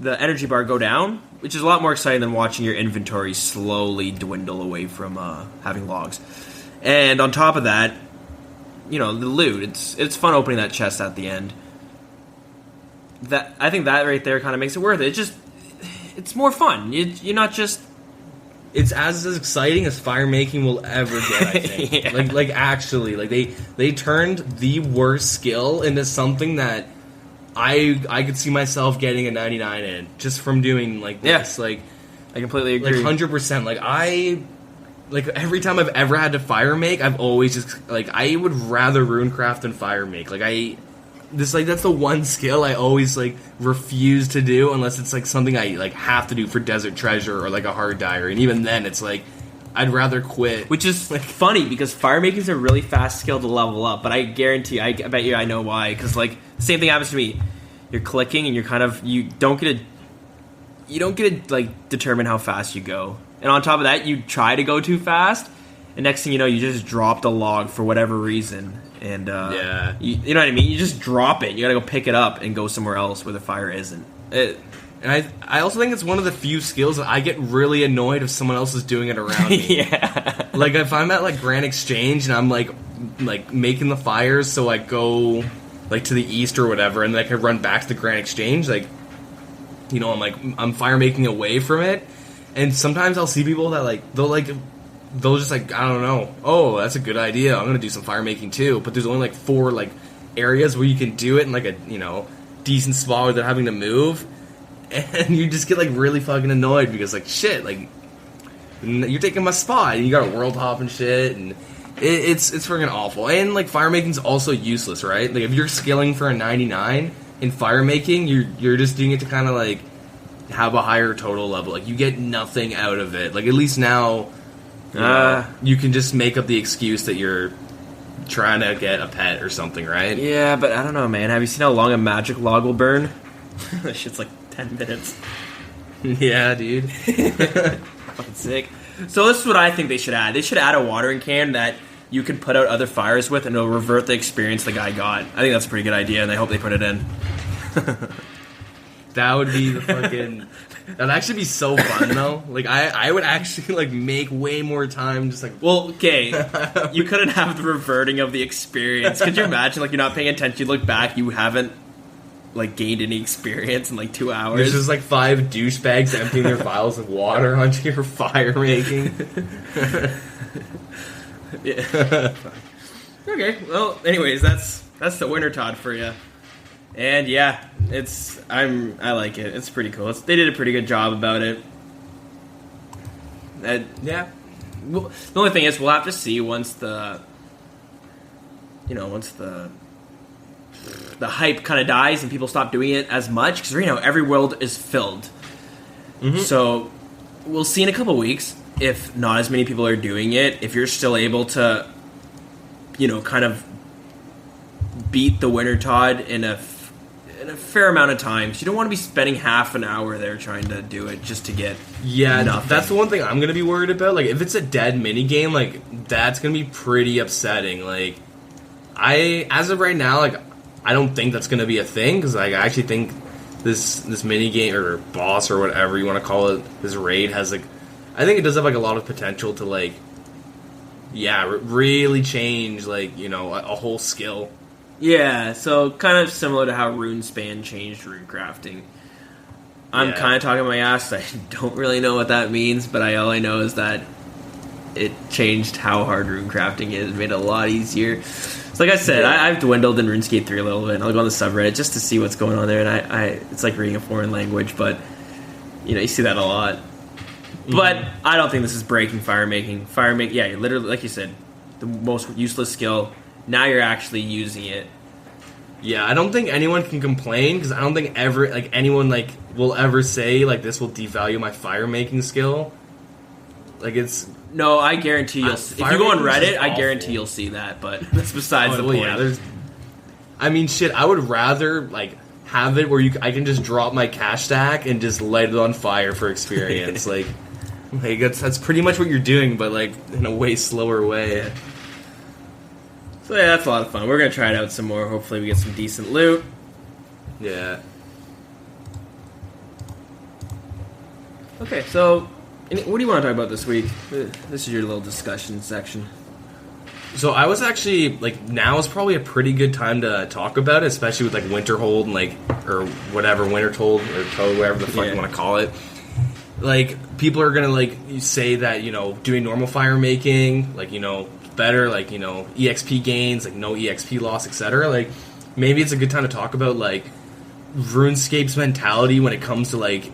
energy bar go down, which is a lot more exciting than watching your inventory slowly dwindle away from having logs. And on top of that, the loot. It's fun opening that chest at the end. I think that right there kind of makes it worth it. It's more fun. You're not just. It's as exciting as fire making will ever get, I think. Yeah. Actually, they turned the worst skill into something that I could see myself getting a 99 in just from doing this. I completely agree. 100%. Every time I've ever had to fire make, I've always just I would rather runecraft than fire make. That's the one skill I always refuse to do unless it's something I have to do for Desert Treasure or a hard diary, and even then it's I'd rather quit. Which is funny because fire making is a really fast skill to level up, but I guarantee, I bet you I know why. Because same thing happens to me. You're clicking and you don't get to determine how fast you go, and on top of that, you try to go too fast, and next thing you know, you just dropped a log for whatever reason. And you know what I mean? You just drop it. You gotta go pick it up and go somewhere else where the fire isn't. And I also think it's one of the few skills that I get really annoyed if someone else is doing it around me. Yeah. If I'm at Grand Exchange and I'm making the fires, so I go to the east or whatever, and I run back to the Grand Exchange. I'm fire making away from it, and sometimes I'll see people that they'll just I don't know. Oh, that's a good idea. I'm gonna do some fire making too. But there's only 4 areas where you can do it in a decent spot where they're having to move, and you just get really fucking annoyed because shit, you're taking my spot and you got a world hop and shit, and it's freaking awful. And fire making's also useless, right? If you're skilling for a 99 in fire making, you're just doing it to kind of have a higher total level. You get nothing out of it. At least now. You can just make up the excuse that you're trying to get a pet or something, right? Yeah, but I don't know, man. Have you seen how long a magic log will burn? That shit's 10 minutes. Yeah, dude. Fucking sick. So this is what I think they should add. They should add a watering can that you can put out other fires with, and it'll revert the experience the guy got. I think that's a pretty good idea, and I hope they put it in. That would be the fucking... That'd actually be so fun, though. I would actually, make way more time just, Well, okay, you couldn't have the reverting of the experience. Could you imagine, you're not paying attention, you look back, you haven't, gained any experience in, 2 hours? There's just, 5 douchebags emptying their vials of water onto your fire making. Yeah. Okay, well, anyways, that's the Wintertodt for you. And yeah, I like it. It's pretty cool. They did a pretty good job about it. Yeah. Well, the only thing is, we'll have to see once the hype kind of dies and people stop doing it as much, because right now every world is filled. Mm-hmm. So we'll see in a couple weeks if not as many people are doing it. If you're still able to, kind of beat the Wintertodt in a fair amount of time. You don't want to be spending half an hour there trying to do it just to get nothing. That's the one thing I'm going to be worried about. If it's a dead minigame, that's going to be pretty upsetting. As of right now, I don't think that's going to be a thing, because I actually think this minigame, or boss, or whatever you want to call it, this raid has, I think it does have, a lot of potential to, really change, a whole skill. Yeah, so kind of similar to how RuneSpan changed rune crafting. I'm kind of talking my ass. I don't really know what that means, but all I know is that it changed how hard rune crafting is. It made it a lot easier. So like I said, I've dwindled in RuneScape 3 a little bit. I'll go on the subreddit just to see what's going on there, and it's like reading a foreign language, but you see that a lot. Mm-hmm. But I don't think this is breaking fire making. Yeah, literally, like you said, the most useless skill. Now you're actually using it. Yeah, I don't think anyone can complain, because I don't think anyone will ever say this will devalue my fire making skill. It's no, I guarantee you'll. If you go on Reddit, I guarantee you'll see that. But that's besides the point. Yeah, shit. I would rather have it where I can just drop my cash stack and just light it on fire for experience. That's pretty much what you're doing, but in a way slower way. Yeah. So yeah, that's a lot of fun. We're gonna try it out some more. Hopefully we get some decent loot. Yeah. Okay, so what do you want to talk about this week? This is your little discussion section. So I was actually, like, now is probably a pretty good time to talk about it, especially with, like, Winterhold and, like, or whatever, Wintertodt or Toad, whatever the fuck you want to call it. Like, people are gonna, like, say that, you know, doing normal fire making, like, you know, better, like, you know, EXP gains, like, no EXP loss, etc. Like, maybe it's a good time to talk about, like, RuneScape's mentality when it comes to, like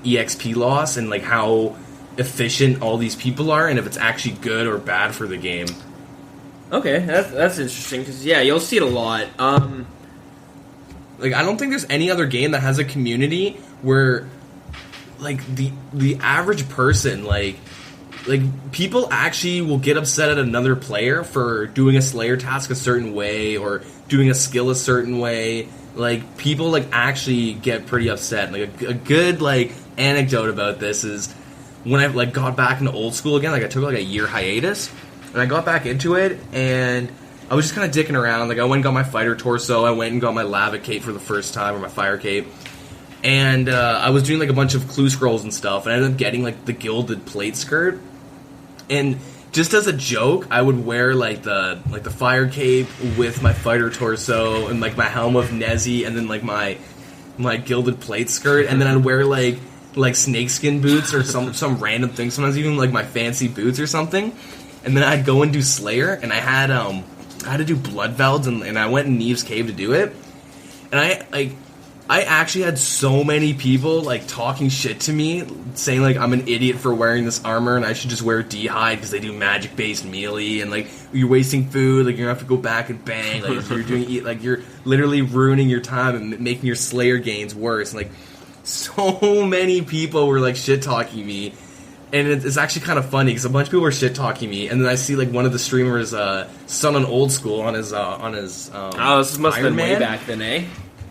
EXP loss and, like, how efficient all these people are and if it's actually good or bad for the game. Okay, that's interesting, because, yeah, you'll see it a lot. Like, I don't think there's any other game that has a community where, like, the average person, like, people actually will get upset at another player for doing a Slayer task a certain way or doing a skill a certain way. Like, people, like, actually get pretty upset. Like, a good, like, anecdote about this is when I, like, got back into old school again, like, I took, like, a year hiatus, and I got back into it, and I was just kind of dicking around. Like, I went and got my fighter torso, I went and got my lava cape for the first time, or my fire cape, and I was doing, like, a bunch of clue scrolls and stuff, and I ended up getting, like, the gilded plate skirt, and just as a joke, I would wear, like, the fire cape with my fighter torso, and, like, my helm of Nezzy, and then, like, my gilded plate skirt, and then I'd wear, like snakeskin boots or some random thing, sometimes even, like, my fancy boots or something. And then I'd go and do Slayer, and I had to do Blood Velds, and I went in Neve's Cave to do it. And I actually had so many people, like, talking shit to me, saying, like, I'm an idiot for wearing this armor, and I should just wear D-Hide because they do magic-based melee, and, like, you're wasting food, like, you're gonna have to go back and bang, like, you're doing, like, you're literally ruining your time and making your Slayer gains worse. And, like, so many people were, like, shit-talking me. And it's actually kind of funny, because a bunch of people were shit-talking me, and then I see, like, one of the streamers, Son on Old School, on his this must have been way back then, eh?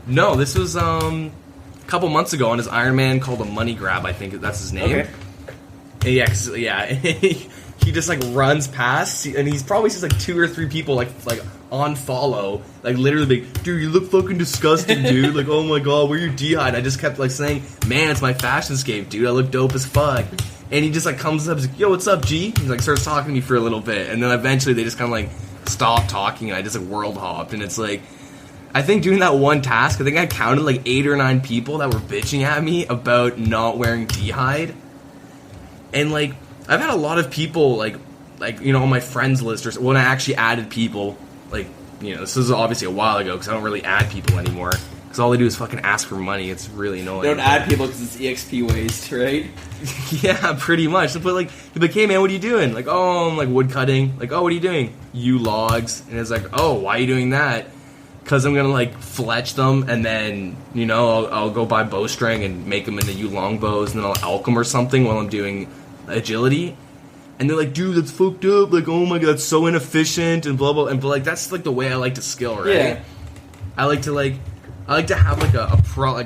No, this was, a couple months ago on his Iron Man called a Money Grab, I think that's his name. Okay. And yeah, he just, like, runs past, and he's probably sees, like, 2 or 3 people, like on follow, like, literally, like, dude, you look fucking disgusting, dude, like, oh my god, where your D-Hide? I just kept, like, saying, man, it's my fashion scape, dude, I look dope as fuck. And he just, like, comes up, he's like, yo, what's up, G? He, like, starts talking to me for a little bit, and then eventually they just kind of, like, stop talking, and I just, like, world hopped, and it's, like, I think doing that one task, I think I counted, like, 8 or 9 people that were bitching at me about not wearing D-Hide, and, like, I've had a lot of people, like, you know, on my friends list, or when I actually added people, like, you know, this was obviously a while ago, because I don't really add people anymore, because all they do is fucking ask for money. It's really annoying. They don't add people because it's EXP waste, right? Yeah, pretty much. But, like, you're like, hey, man, what are you doing? Like, oh, I'm, like, wood cutting. Like, oh, what are you doing? You logs. And it's like, oh, why are you doing that? Because I'm going to, like, fletch them, and then, you know, I'll go buy bowstring and make them into longbows, and then I'll elk them or something while I'm doing agility. And they're like, dude, that's fucked up. Like, oh my god, that's so inefficient, and blah, blah. And, but, like, that's, like, the way I like to skill, right? Yeah. I like to have, like,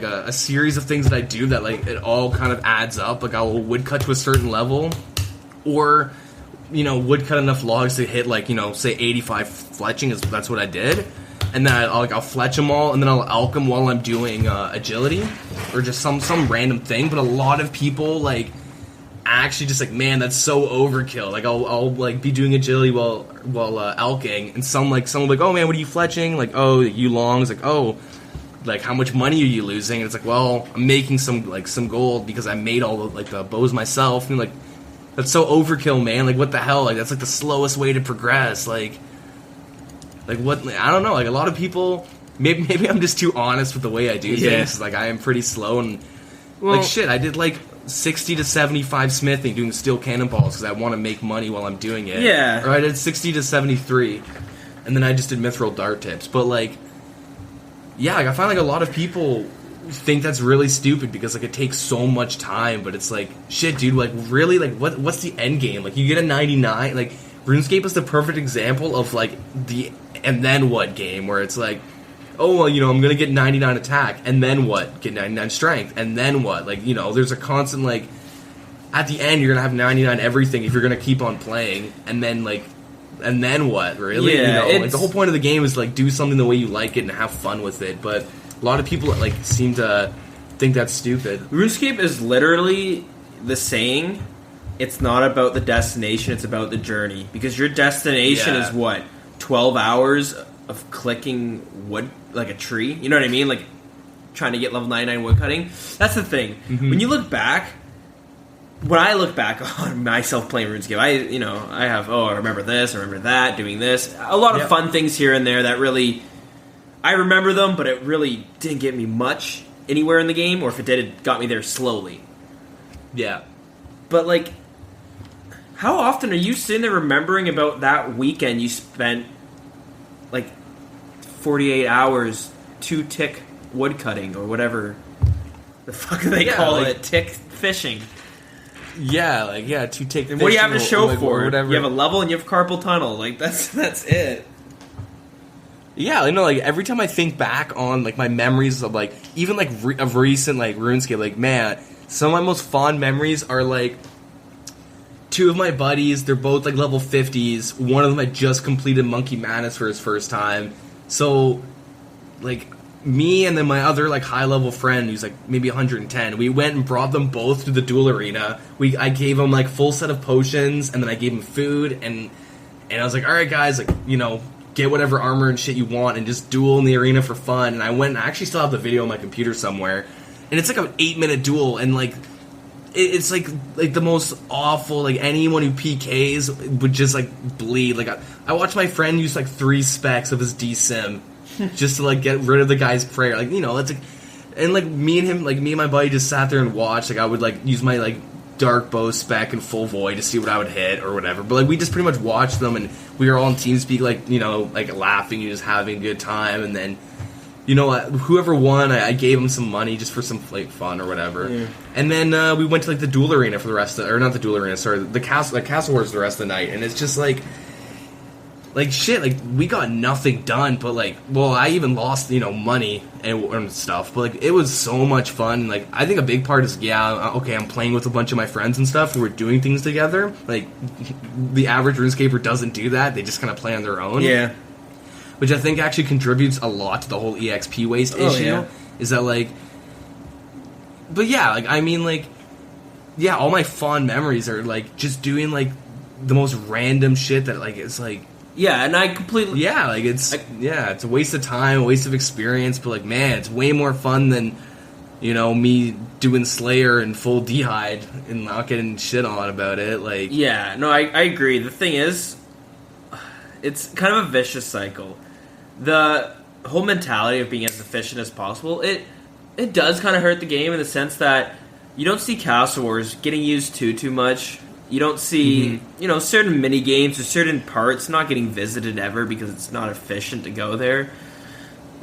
a series of things that I do that, like, it all kind of adds up. Like, I'll woodcut to a certain level, or, you know, woodcut enough logs to hit, like, you know, say 85 fletching, that's what I did. And then I'll fletch them all, and then I'll elk them while I'm doing agility, or just some random thing. But a lot of people, like, actually just like, man, that's so overkill. Like, I'll like be doing agility while elking, and some will be like, oh man, what are you fletching? Like, oh, you longs. Like, oh, like, how much money are you losing? And it's like, well, I'm making some gold because I made all the bows myself. And like, that's so overkill, man. Like, what the hell? Like, that's like the slowest way to progress. Like what? I don't know. Like, a lot of people, maybe I'm just too honest with the way I do things. Like, I am pretty slow, and like, shit, I did like 60 to 75 smithing doing steel cannonballs because I want to make money while I'm doing it. Yeah. Or I did 60 to 73, and then I just did mithril dart tips. But like, yeah, like, I find like a lot of people think that's really stupid because like it takes so much time. But it's like, shit, dude. Like, really, like, what's the end game? Like, you get a 99. Like, RuneScape is the perfect example of like the and then what game where it's like, oh, well, you know, I'm going to get 99 attack, and then what? Get 99 strength, and then what? Like, you know, there's a constant, like, at the end, you're going to have 99 everything if you're going to keep on playing, and then, like, and then what? Really? Yeah, Like the whole point of the game is like do something the way you like it and have fun with it. But a lot of people like seem to think that's stupid. RuneScape is literally the saying. It's not about the destination; it's about the journey. Because your destination is what 12 hours of clicking wood like a tree. You know what I mean? Like trying to get level 99 woodcutting. That's the thing. Mm-hmm. When you look back. When I look back on myself playing RuneScape, I have, I remember this, I remember that, doing this. A lot of fun things here and there that really, I remember them, but it really didn't get me much anywhere in the game, or if it did, it got me there slowly. Yeah. But, like, how often are you sitting there remembering about that weekend you spent, like, 48 hours, 2-tick woodcutting, or whatever the fuck do they call it? Tick fishing. Yeah, 2-tick. And what do you have to show for it? Whatever. You have a level and you have carpal tunnel. Like that's it. Yeah, I know. Like every time I think back on like my memories of like even like of recent like RuneScape, like man, some of my most fond memories are like two of my buddies. They're both like level 50s. One of them had just completed Monkey Madness for his first time. So, like. Me and then my other like high level friend who's like maybe 110. We went and brought them both to the duel arena. I gave them like full set of potions and then I gave them food and I was like, all right guys, like get whatever armor and shit you want and just duel in the arena for fun. And I went and I actually still have the video on my computer somewhere. And it's like an 8-minute duel and like it's like the most awful. Like anyone who PKs would just like bleed. Like I watched my friend use like 3 specs of his D-Sim. Just to like get rid of the guy's prayer, like that's like, and like me and my buddy just sat there and watched. Like I would like use my like dark bow spec and full void to see what I would hit or whatever. But like we just pretty much watched them, and we were all in TeamSpeak, like like laughing and just having a good time. And then whoever won, I gave him some money just for some like fun or whatever. Yeah. And then we went to like the duel arena for the rest of, or not the duel arena, sorry, the castle wars the rest of the night, and it's just like. Like, shit, like, we got nothing done, but, like, well, I even lost, money and stuff, but, like, it was so much fun. Like, I think a big part is, okay, I'm playing with a bunch of my friends and stuff, and we're doing things together. Like, the average RuneScaper doesn't do that. They just kind of play on their own. Yeah. Which I think actually contributes a lot to the whole EXP waste issue. Yeah. Is that, like... But, yeah, like, I mean, like... Yeah, all my fond memories are, like, just doing, like, the most random shit that, like, it's, like... Yeah, and I completely... Yeah, like, it's a waste of time, a waste of experience, but, like, man, it's way more fun than, me doing Slayer and full D'hide and not getting shit on about it, like... Yeah, no, I agree. The thing is, it's kind of a vicious cycle. The whole mentality of being as efficient as possible, it does kind of hurt the game in the sense that you don't see Castle Wars getting used too much... You don't see, certain mini games or certain parts not getting visited ever because it's not efficient to go there.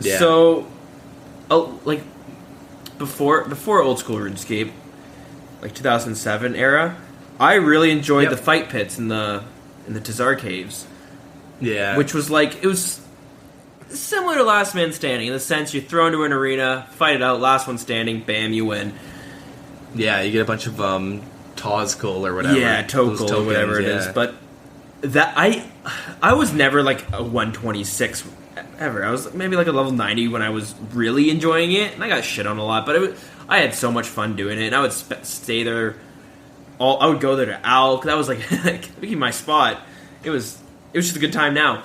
Yeah. So, like before old school RuneScape, like 2007 era, I really enjoyed the fight pits in the Tazar caves. Yeah, which was like it was similar to Last Man Standing in the sense you're thrown to an arena, fight it out, last one standing, bam, you win. Yeah, you get a bunch of Tozkul or whatever. Yeah, Tokul or whatever it is. But that I was never like a 126 ever. I was maybe like a level 90 when I was really enjoying it, and I got shit on a lot. But I had so much fun doing it, and I would stay there. I would go there to Owl because that was like my spot. It was just a good time. Now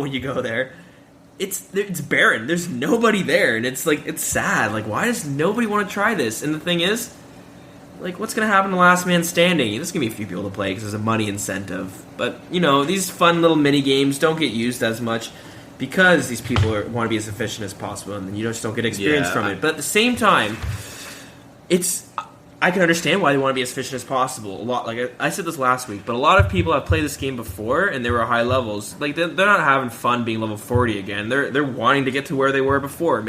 when you go there, it's barren. There's nobody there, and it's sad. Like, why does nobody want to try this? And the thing is, like, what's going to happen to Last Man Standing? There's going to be a few people to play because there's a money incentive. But, these fun little mini games don't get used as much because these people want to be as efficient as possible, and you just don't get experience from it. But at the same time, I can understand why they want to be as efficient as possible. A lot, like I said this last week, but a lot of people have played this game before and they were high levels. Like they're not having fun being level 40 again. They're wanting to get to where they were before,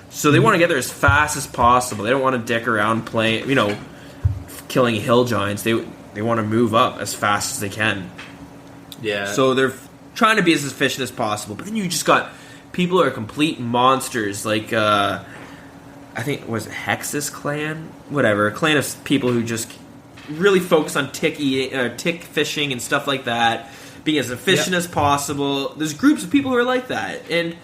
so they want to get there as fast as possible. They don't want to dick around playing, killing hill giants. They want to move up as fast as they can. Yeah. So they're trying to be as efficient as possible. But then you just got people who are complete monsters, like I think it was Hexus clan, whatever, a clan of people who just really focus on tick fishing and stuff like that, being as efficient as possible. There's groups of people who are like that, and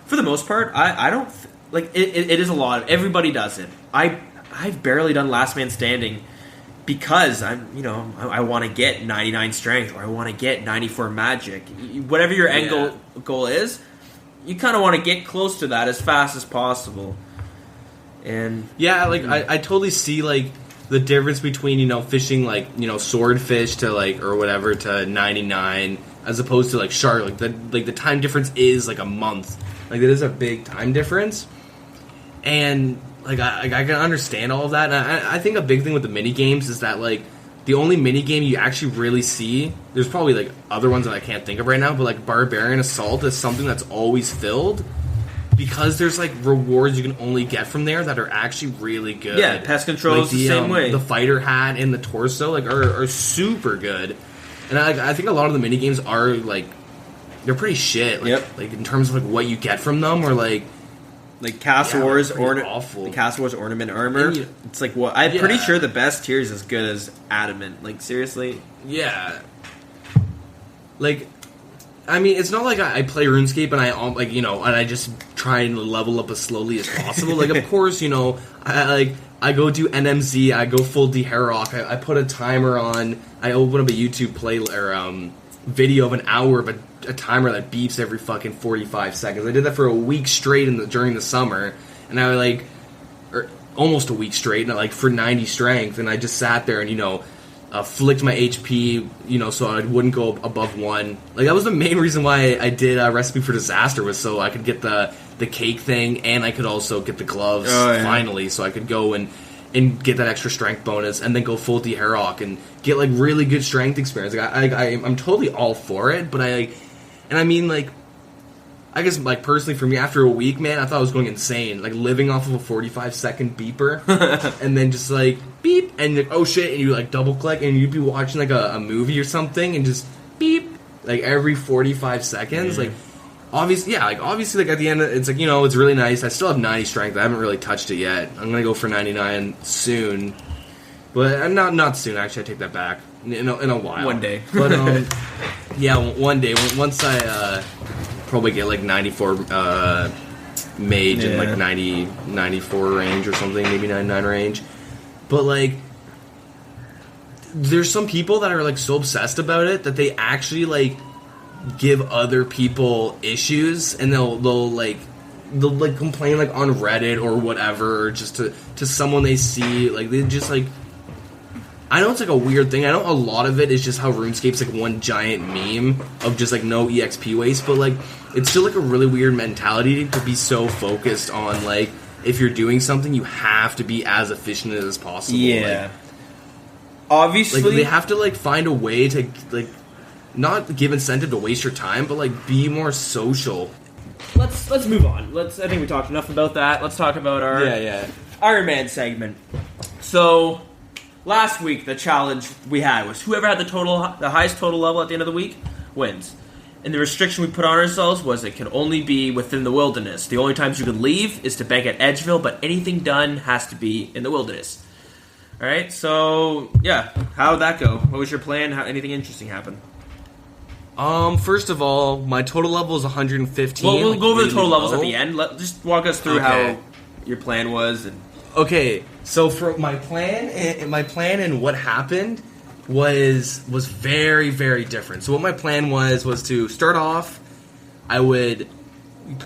for the most part, I don't like it. It is a lot. Everybody does it. I've barely done last man standing because I want to get 99 strength, or I want to get 94 magic. Whatever your end goal is, you kind of want to get close to that as fast as possible. And I totally see like the difference between fishing like swordfish to like or whatever to 99 as opposed to like shark. Like the time difference is like a month. Like that is a big time difference, and like I can understand all of that. And I think a big thing with the mini games is that like the only mini game you actually really see. There's probably like other ones that I can't think of right now, but like Barbarian Assault is something that's always filled. Because there's like rewards you can only get from there that are actually really good. Yeah, pest control is the same way. The fighter hat and the torso like are super good, and I think a lot of the mini games are like they're pretty shit. Like, like in terms of like what you get from them, or like Castle Wars awful. The Castle Wars ornament armor. It's like what I'm pretty sure the best tier is as good as adamant. Like seriously. Yeah. Like. I mean, it's not like I play RuneScape and I just try and level up as slowly as possible. Like, of course, I go do NMZ, I go full D-Herrock, I put a timer on, I open up a YouTube video of an hour, but a timer that beeps every fucking 45 seconds. I did that for a week straight during the summer, and or almost a week straight, and for 90 strength, and I just sat there and flicked my HP, so I wouldn't go above 1. Like that was the main reason why I did a Recipe for Disaster, was so I could get the cake thing, and I could also get the gloves finally, so I could go and get that extra strength bonus, and then go full D-Herrock and get like really good strength experience. Like I'm totally all for it, but I guess, like, personally, for me, after a week, man, I thought I was going insane. Like, living off of a 45-second beeper, and then just, like, beep, and, like, oh, shit, and you, like, double-click, and you'd be watching, like, a movie or something, and just beep, like, every 45 seconds. Like, obviously, like, at the end, it's, like, it's really nice. I still have 90 strength. I haven't really touched it yet. I'm going to go for 99 soon. But, not soon, actually, I take that back. In a while. One day. But, one day, once I, probably get like 94 mage and like 94 range or something, maybe 99 range. But like there's some people that are like so obsessed about it that they actually like give other people issues, and they'll complain like on Reddit or whatever, or just to someone they see. Like they just like, I know it's like a weird thing. I know a lot of it is just how RuneScape's like one giant meme of just like no EXP waste, but like it's still like a really weird mentality to be so focused on like if you're doing something you have to be as efficient as possible. Yeah. Like, obviously, like they have to like find a way to like not give incentive to waste your time, but like be more social. Let's move on. I think we talked enough about that. Let's talk about our Iron Man segment. So last week, the challenge we had was whoever had the highest total level at the end of the week wins. And the restriction we put on ourselves was it can only be within the wilderness. The only times you can leave is to bank at Edgeville, but anything done has to be in the wilderness. All right, so yeah, how'd that go? What was your plan? Anything interesting happen? First of all, my total level is 115. Well, we'll go over the total levels at the end. Just walk us through how your plan was. Okay, so for my plan and what happened was very, very different. So what my plan was to start off, I would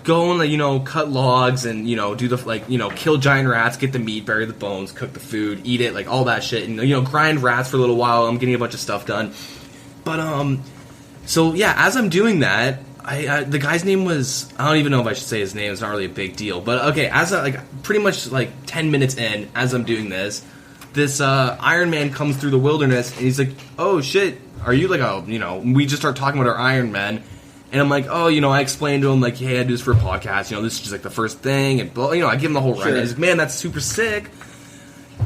go and like, cut logs and do the kill giant rats, get the meat, bury the bones, cook the food, eat it, like all that shit, and grind rats for a little while. I'm getting a bunch of stuff done, but so yeah, as I'm doing that, I the guy's name was, I don't even know if I should say his name. It's not really a big deal, but okay, as pretty much 10 minutes in, as I'm doing this Iron Man comes through the wilderness, and he's like, oh shit, are you like we just start talking about our Iron Man, and I'm like, oh, I explained to him like, hey, I do this for a podcast, this is just like the first thing, and I give him the whole run. He's like, man, that's super sick.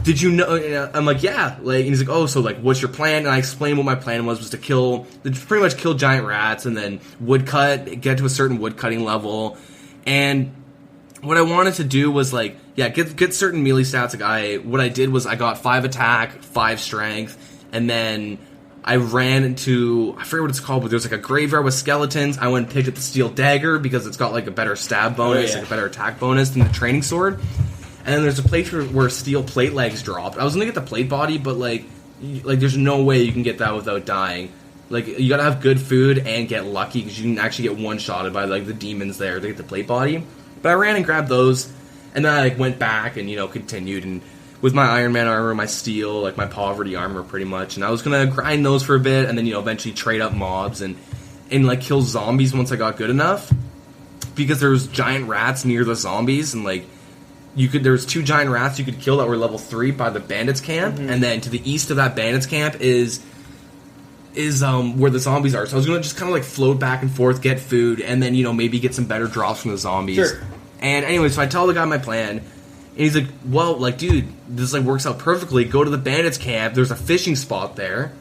Did you know? I'm like, yeah. Like, and he's like, oh, so like, what's your plan? And I explained what my plan was to pretty much kill giant rats, and then woodcut, get to a certain woodcutting level, and what I wanted to do was like, get certain melee stats. Like what I did was I got 5 attack, 5 strength, and then I ran into, I forget what it's called, but there's like a graveyard with skeletons. I went and picked up the steel dagger because it's got like a better stab bonus, like a better attack bonus than the training sword. And then there's a place where steel plate legs dropped. I was gonna get the plate body, but like there's no way you can get that without dying. Like, you gotta have good food and get lucky, because you can actually get one-shotted by like the demons there to get the plate body. But I ran and grabbed those, and then I like went back and continued, and with my Iron Man armor, my steel, like my poverty armor pretty much, and I was gonna grind those for a bit, and then eventually trade up mobs and like kill zombies once I got good enough, because there was giant rats near the zombies, and like there was 2 giant rats you could kill that were level 3 by the bandits camp, and then to the east of that bandits camp is where the zombies are. So I was gonna just kind of like float back and forth, get food, and then maybe get some better drops from the zombies. Sure. And anyway, so I tell the guy my plan, and he's like, well, like, dude, this like works out perfectly. Go to the bandits camp. There's a fishing spot there.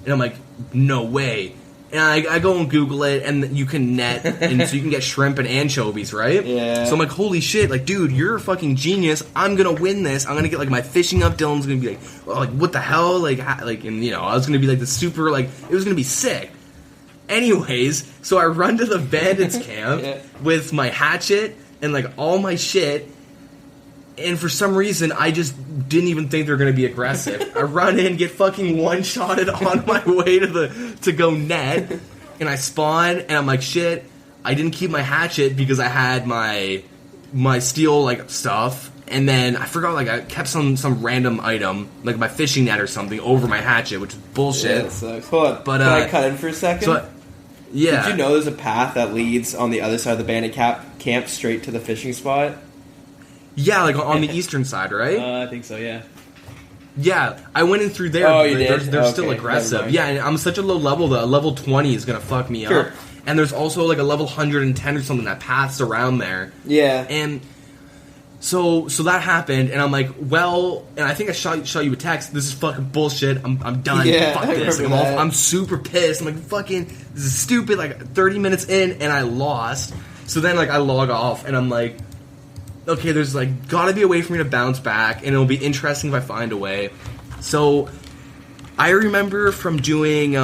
And I'm like, no way. And I go and Google it, and you can net, and so you can get shrimp and anchovies, right? Yeah. So I'm like, holy shit, like, dude, you're a fucking genius. I'm gonna win this. I'm gonna get like my fishing up. Dylan's gonna be like, well, like, what the hell, like, and I was gonna be like the super, like, it was gonna be sick. Anyways, so I run to the bandits camp with my hatchet and like all my shit. And for some reason, I just didn't even think they were going to be aggressive. I run in, get fucking one-shotted on my way to go net, and I spawn, and I'm like, shit, I didn't keep my hatchet because I had my steel, like, stuff, and then I forgot, like, I kept some random item, like my fishing net or something, over my hatchet, which is bullshit. Yeah, that sucks. Hold on, but, can I cut in for a second? So, yeah. Did you know there's a path that leads on the other side of the bandit camp straight to the fishing spot? Yeah, like on the eastern side, right? I think so, yeah. Yeah, I went in through there. Oh, you did? They're still aggressive. Yeah, and I'm such a low level that a level 20 is going to fuck me up. And there's also like a level 110 or something that paths around there. Yeah. And so that happened, and I'm like, well, and I think I shot you a text. This is fucking bullshit. I'm done. Yeah, fuck this. Like, I'm super pissed. I'm like, fucking, this is stupid. Like 30 minutes in, and I lost. So then like I log off, and I'm like, okay, there's like gotta be a way for me to bounce back, and it'll be interesting if I find a way. So I remember from doing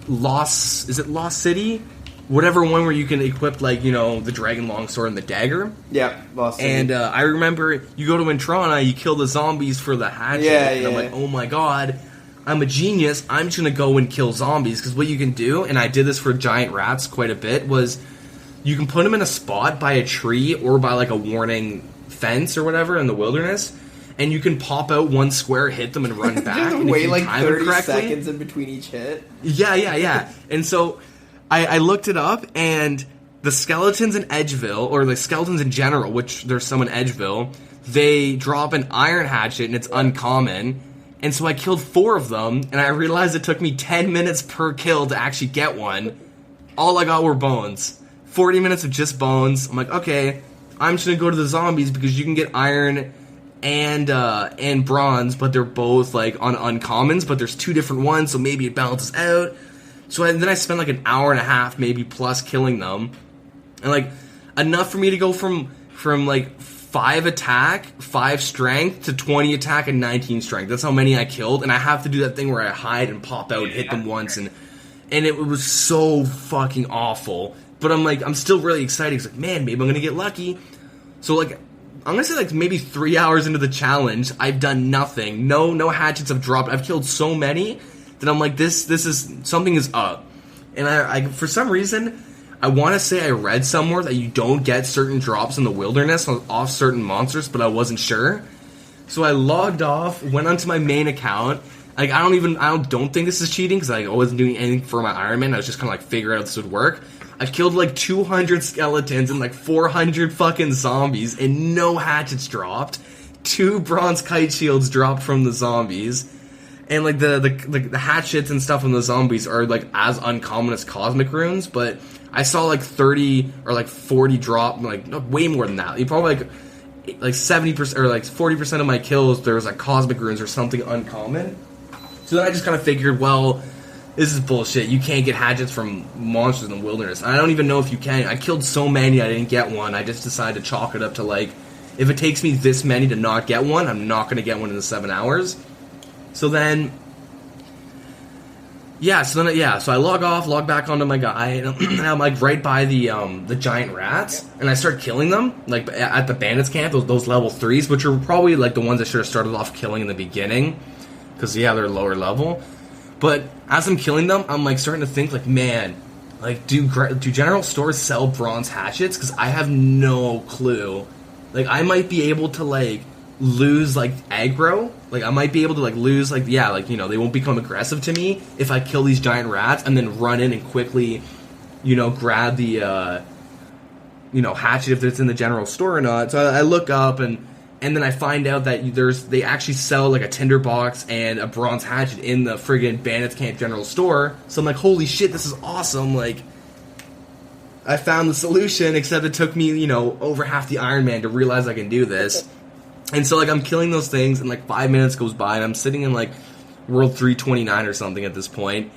Lost City? Whatever one where you can equip like, the dragon longsword and the dagger. Yeah, Lost City. And I remember you go to Wintertodts, you kill the zombies for the hatchet, and I'm like, oh my god, I'm a genius, I'm just gonna go and kill zombies, because what you can do, and I did this for giant rats quite a bit, was you can put them in a spot by a tree or by like a warning fence or whatever in the wilderness, and you can pop out one square, hit them, and run back. And wait like 30 seconds in between each hit. Yeah. And so I looked it up, and the skeletons in Edgeville, or the skeletons in general, which there's some in Edgeville, they drop an iron hatchet, and it's uncommon. And so I killed 4 of them, and I realized it took me 10 minutes per kill to actually get one. All I got were bones. 40 minutes of just bones. I'm like, okay, I'm just gonna go to the zombies because you can get iron and bronze, but they're both like on uncommons, but there's 2 different ones, so maybe it balances out. So then I spent like an hour and a half maybe plus killing them, and like enough for me to go from like 5 attack, 5 strength to 20 attack and 19 strength. That's how many I killed, and I have to do that thing where I hide and pop out and hit them once, and it was so fucking awful. But I'm still really excited. It's like, man, maybe I'm gonna get lucky. So like, I'm gonna say like maybe 3 hours into the challenge, I've done nothing. No hatchets have dropped. I've killed so many that I'm like, this is something is up. And I for some reason, I want to say I read somewhere that you don't get certain drops in the wilderness off certain monsters, but I wasn't sure. So I logged off, went onto my main account. Like I don't think this is cheating, because I wasn't doing anything for my Iron Man. I was just kind of like figuring out this would work. I've killed like 200 skeletons and like 400 fucking zombies, and no hatchets dropped. 2 bronze kite shields dropped from the zombies, and like the hatchets and stuff from the zombies are like as uncommon as cosmic runes. But I saw like 30 or like 40 drop, like no, way more than that. You probably like 70% or like 40% of my kills there was like cosmic runes or something uncommon. So then I just kind of figured, well, this is bullshit. You can't get hatchets from monsters in the wilderness. I don't even know if you can. I killed so many I didn't get one. I just decided to chalk it up to, like, if it takes me this many to not get one, I'm not going to get one in the 7 hours. So then... so I log back onto my guy, and I'm, like, right by the giant rats, and I start killing them, like, at the bandits camp, those level 3s, which are probably, like, the ones I should have started off killing in the beginning, because, they're lower level. But as I'm killing them, I'm, like, starting to think, like, man, like, do general stores sell bronze hatchets? Because I have no clue. Like, I might be able to, like, lose, like, aggro. Like, I might be able to, like, lose, like, they won't become aggressive to me if I kill these giant rats and then run in and quickly, grab the, hatchet if it's in the general store or not. So I look up and then I find out that they actually sell, like, a tinderbox and a bronze hatchet in the friggin' Bandits Camp general store. So I'm like, holy shit, this is awesome. Like, I found the solution, except it took me, over half the Iron Man to realize I can do this. And so, like, I'm killing those things, and, like, 5 minutes goes by, and I'm sitting in, like, World 329 or something at this point.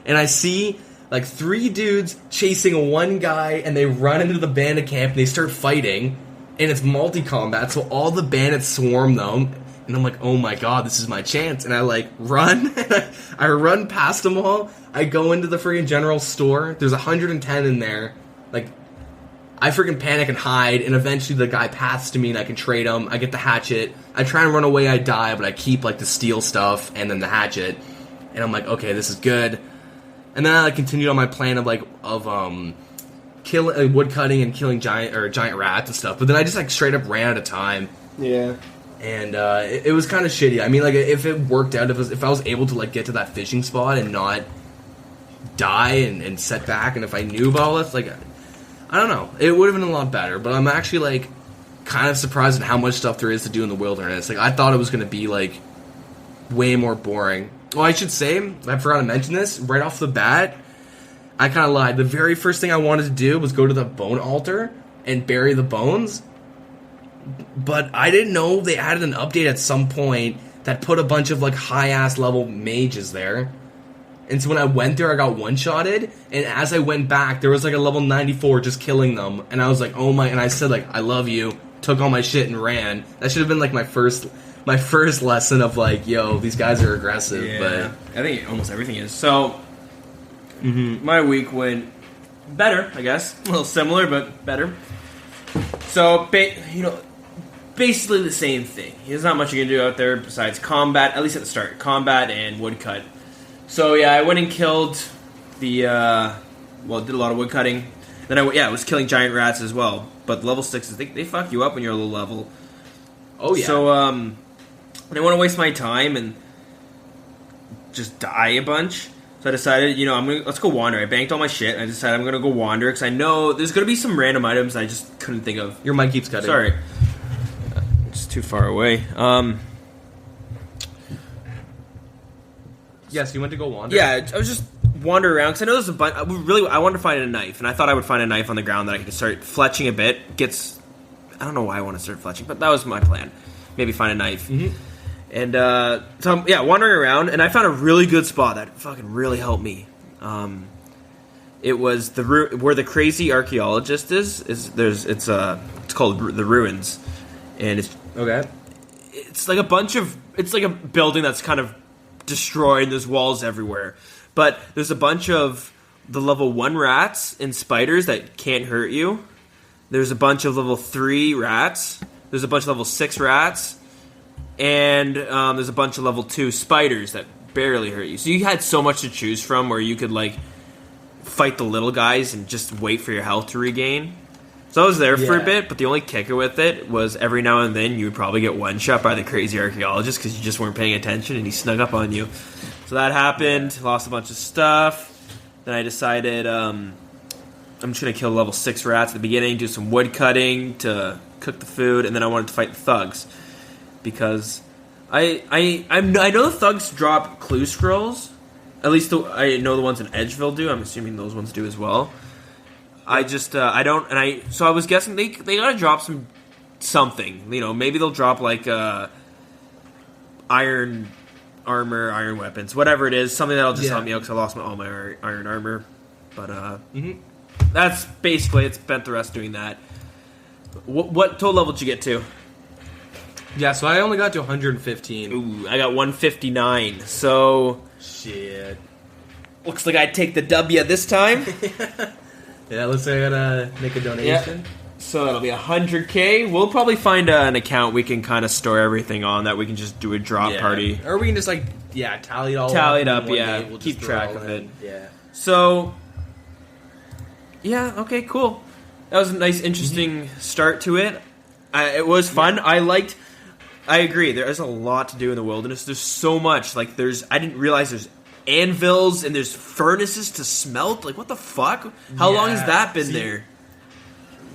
And I see, like, 3 dudes chasing one guy, and they run into the bandit camp, and they start fighting. And it's multi-combat, so all the bandits swarm them. And I'm like, oh my god, this is my chance. And I, like, run. I run past them all. I go into the friggin' general store. There's 110 in there. Like, I freaking panic and hide. And eventually the guy passes to me and I can trade him. I get the hatchet. I try and run away, I die. But I keep, like, the steel stuff and then the hatchet. And I'm like, okay, this is good. And then I, like, continued on my plan of wood cutting and killing giant rats and stuff, but then I just, like, straight up ran out of time. Yeah. And it was kind of shitty. I mean, like, if it worked out, if I was able to, like, get to that fishing spot and not die and set back, and if I knew about all this, like, I don't know, it would have been a lot better. But I'm actually, like, kind of surprised at how much stuff there is to do in the wilderness. Like, I thought it was going to be, like, way more boring. Well, I should say, I forgot to mention this right off the bat. I kind of lied. The very first thing I wanted to do was go to the bone altar and bury the bones. But I didn't know they added an update at some point that put a bunch of, like, high-ass level mages there. And so when I went there, I got one-shotted. And as I went back, there was, like, a level 94 just killing them. And I was like, oh my... And I said, like, I love you. Took all my shit and ran. That should have been, like, my first lesson of, like, yo, these guys are aggressive. Yeah, but I think almost everything is. So... my week went better, I guess. A little similar, but better. So, basically the same thing. There's not much you can do out there besides combat, at least at the start. Combat and woodcut. So, yeah, I went and killed the, did a lot of woodcutting. Then I was killing giant rats as well. But level 6s, they fuck you up when you're a low level. Oh, yeah. So, I didn't want to waste my time and just die a bunch. So I decided, let's go wander. I banked all my shit, and I decided I'm gonna go wander, because I know there's gonna be some random items I just couldn't think of. Your mic keeps cutting. Sorry. It's too far away. Yes, you went to go wander? Yeah, I was just wandering around, because I know there's a bunch... I wanted to find a knife, and I thought I would find a knife on the ground that I could start fletching a bit. I don't know why I want to start fletching, but that was my plan. Maybe find a knife. Mm-hmm. And, wandering around, and I found a really good spot that fucking really helped me. It was where the crazy archaeologist is. It's called the Ruins, and it's okay. It's like a building that's kind of destroyed. And there's walls everywhere, but there's a bunch of the level 1 rats and spiders that can't hurt you. There's a bunch of level 3 rats. There's a bunch of level 6 rats. And there's a bunch of level 2 spiders that barely hurt you. So you had so much to choose from where you could, like, fight the little guys and just wait for your health to regain. So I was there for a bit, but the only kicker with it was every now and then you would probably get one-shot by the crazy archaeologist because you just weren't paying attention and he snuck up on you. So that happened. Lost a bunch of stuff. Then I decided I'm just going to kill level 6 rats at the beginning, do some wood cutting to cook the food, and then I wanted to fight the thugs. Because I know the thugs drop clue scrolls. At least I know the ones in Edgeville do. I'm assuming those ones do as well. I just I don't, and so I was guessing they gotta drop something. Maybe they'll drop like iron armor, iron weapons, whatever it is, something that'll just help me out because I lost all my iron armor. But that's basically it. Spent the rest doing that. What total level did you get to? Yeah, so I only got to 115. Ooh, I got 159. So shit. Looks like I'd take the W this time. Yeah, let's say I gotta make a donation. Yeah. So that'll be 100K. We'll probably find an account we can kind of store everything on that we can just do a drop party. Or we can just tally it up. We'll keep track of it. Yeah. So, yeah, okay, cool. That was a nice, interesting start to it. It was fun. Yeah. I agree. There is a lot to do in the wilderness. There's so much. I didn't realize there's anvils and there's furnaces to smelt. What the fuck? How long has that been there?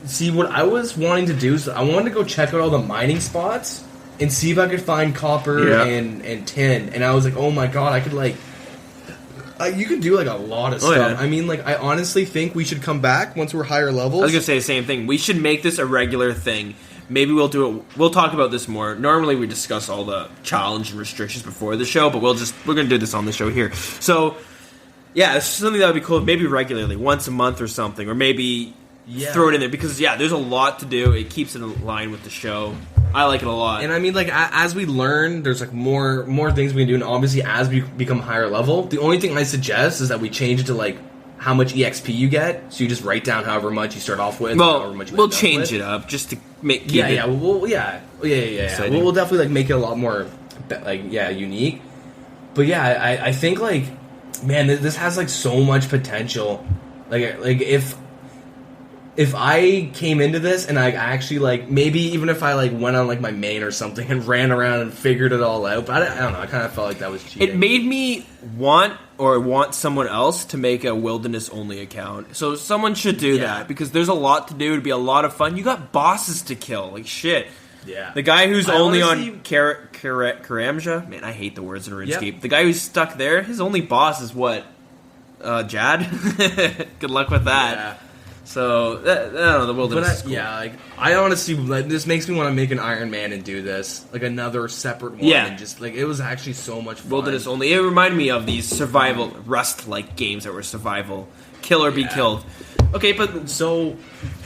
See, what I was wanting to do is I wanted to go check out all the mining spots and see if I could find copper and tin. And I was like, oh my god, I could you could do a lot of stuff. Yeah. I mean, I honestly think we should come back once we're higher levels. I was gonna say the same thing. We should make this a regular thing. Maybe we'll do it. We'll talk about this more. Normally, we discuss all the challenge and restrictions before the show, but we're gonna do this on the show here. So, yeah, it's something that would be cool. Maybe regularly, once a month or something, or maybe throw it in there because there's a lot to do. It keeps it in line with the show. I like it a lot. And I mean, as we learn, there's more things we can do. And obviously, as we become higher level, the only thing I suggest is that we change it to how much EXP you get. So you just write down however much you start off with. Well, however much we'll change it up just to make. We'll definitely make it a lot more unique. But yeah, I think man, this has so much potential. If I came into this and I actually maybe even if I went on my main or something and ran around and figured it all out, but I don't know, I kind of felt like that was cheating. It made me want someone else to make a wilderness only account. So someone should do that because there's a lot to do. It'd be a lot of fun. You got bosses to kill, shit. Yeah. The guy who's only on Karamja, man, I hate the words in RuneScape. Yep. The guy who's stuck there, his only boss is what? Jad? Good luck with that. Yeah. So, I don't know, the wilderness is cool. I honestly, this makes me want to make an Iron Man and do this. Another separate one. Yeah. And just, it was actually so much fun. Wilderness only. It reminded me of these survival, Rust-like games that were survival. Kill or be killed. Okay, but... So,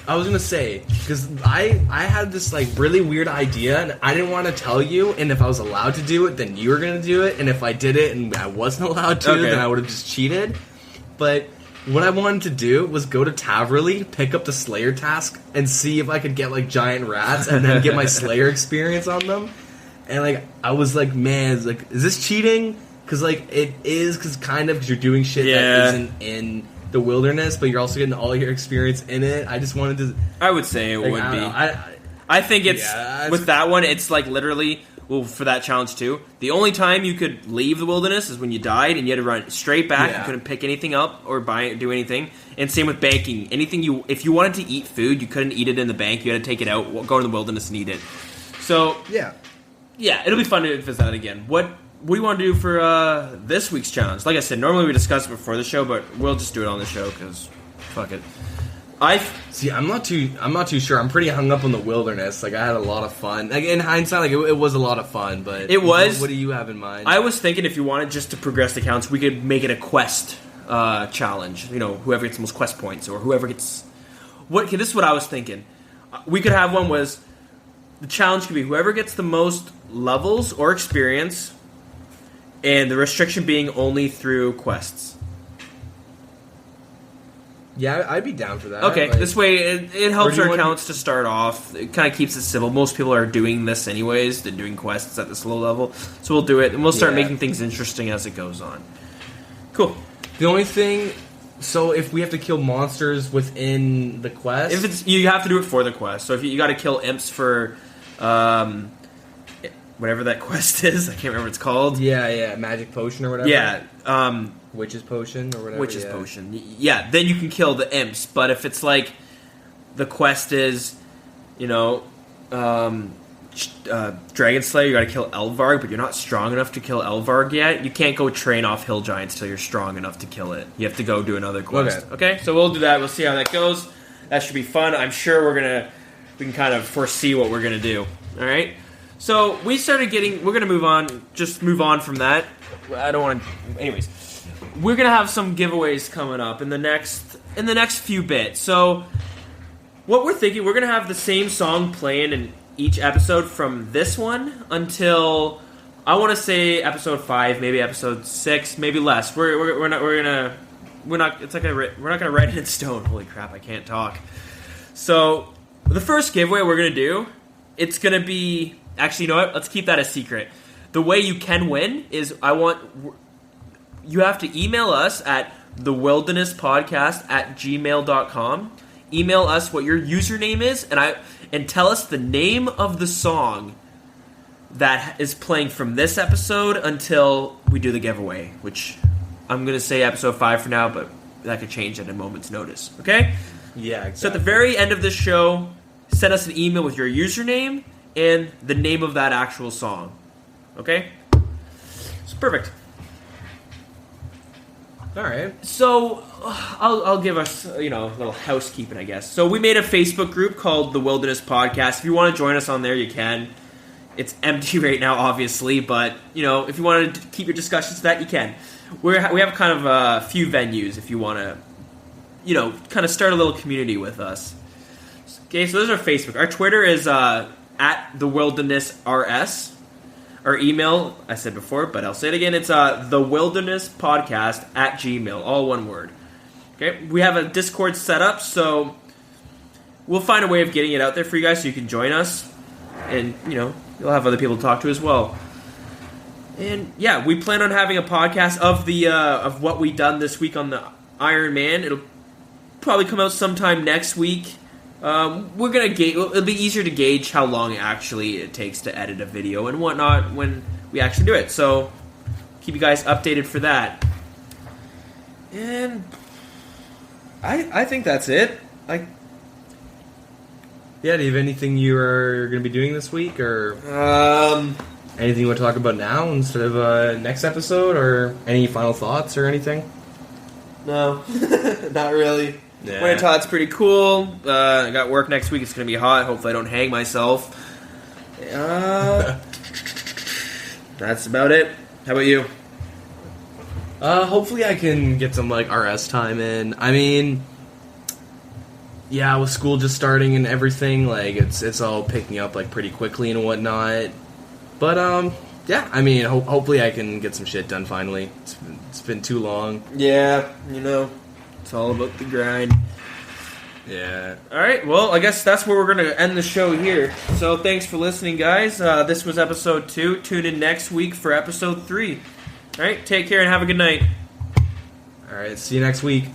I was going to say, because I had this, really weird idea, and I didn't want to tell you, and if I was allowed to do it, then you were going to do it, and if I did it and I wasn't allowed to, then I would have just cheated. But... what I wanted to do was go to Taverley, pick up the Slayer task, and see if I could get giant rats, and then get my Slayer experience on them. And I was man, is this cheating? Because it is, because you're doing shit that isn't in the wilderness, but you're also getting all your experience in it. I just wanted to. I would say it would be. I think it's with that one. It's literally. Well, for that challenge too, the only time you could leave the wilderness is when you died and you had to run straight back. You couldn't pick anything up or do anything. And same with banking. If you wanted to eat food, you couldn't eat it in the bank. You had to take it out, go in the wilderness and eat it. So yeah, it'll be fun to visit that again. What do you want to do for this week's challenge? Like I said, normally we discuss it before the show, but we'll just do it on the show because fuck it. I'm not too sure. I'm pretty hung up on the wilderness. I had a lot of fun. in hindsight, it was a lot of fun. But it was. What do you have in mind? I was thinking if you wanted just to progress the counts, we could make it a quest challenge. Whoever gets the most quest points or whoever gets. This is what I was thinking. We could have one was the challenge could be whoever gets the most levels or experience, and the restriction being only through quests. Yeah, I'd be down for that. Okay, this way it helps our accounts to start off. It kind of keeps it civil. Most people are doing this anyways. They're doing quests at this low level. So we'll do it, and we'll start making things interesting as it goes on. Cool. The only thing... So if we have to kill monsters within the quest... You have to do it for the quest. So if you got to kill imps for... whatever that quest is. I can't remember what it's called. Yeah. Magic potion or whatever. Yeah. Witch's potion or whatever. Witch's potion. Yeah, then you can kill the imps. But if it's the quest is, Dragon Slayer, you gotta kill Elvarg, but you're not strong enough to kill Elvarg yet, you can't go train off Hill Giants till you're strong enough to kill it. You have to go do another quest. Okay, so we'll do that. We'll see how that goes. That should be fun. I'm sure we can kind of foresee what we're gonna do. All right. So we started we're going to move on from that. I don't want to. Anyways, we're gonna have some giveaways coming up in the next few bits. So, what we're thinking, we're gonna have the same song playing in each episode from this one until I want to say episode 5, maybe episode 6, maybe less. We're not gonna write it in stone. Holy crap, I can't talk. So the first giveaway we're gonna do, it's gonna be actually, you know what? Let's keep that a secret. The way you can win is you have to email us at thewilderness.podcast@gmail.com. Email us what your username is, and tell us the name of the song that is playing from this episode until we do the giveaway, which I'm going to say episode 5 for now, but that could change at a moment's notice. Okay? Yeah, exactly. So at the very end of this show, send us an email with your username and the name of that actual song. Okay? It's perfect. All right. So I'll give us a little housekeeping, I guess. So we made a Facebook group called The Wilderness Podcast. If you want to join us on there, you can. It's empty right now, obviously, but if you want to keep your discussions to that, you can. We have kind of a few venues if you want to, kind of start a little community with us. Okay, so there's our Facebook. Our Twitter is at The Wilderness RS. Our email, I said before, but I'll say it again. It's thewilderness.podcast@gmail, all one word. Okay, we have a Discord set up, so we'll find a way of getting it out there for you guys so you can join us, and you'll have other people to talk to as well. And yeah, we plan on having a podcast of what we done this week on the Iron Man. It'll probably come out sometime next week. We're gonna it'll be easier to gauge how long actually it takes to edit a video and whatnot when we actually do it. So keep you guys updated for that. And I think that's it. Yeah, do you have anything you are going to be doing this week, or anything you want to talk about now instead of next episode, or any final thoughts or anything? No, not really. Yeah. Wintertodts pretty cool. I got work next week. It's going to be hot. Hopefully I don't hang myself. That's about it. How about you? Hopefully I can get some RS time in. I mean, yeah, with school just starting and everything, it's all picking up pretty quickly and whatnot. But yeah, I mean, hopefully I can get some shit done finally. It's been too long. Yeah, it's all about the grind. Yeah. All right, well, I guess that's where we're going to end the show here. So thanks for listening, guys. This was episode 2. Tune in next week for episode 3. All right, take care and have a good night. All right, see you next week.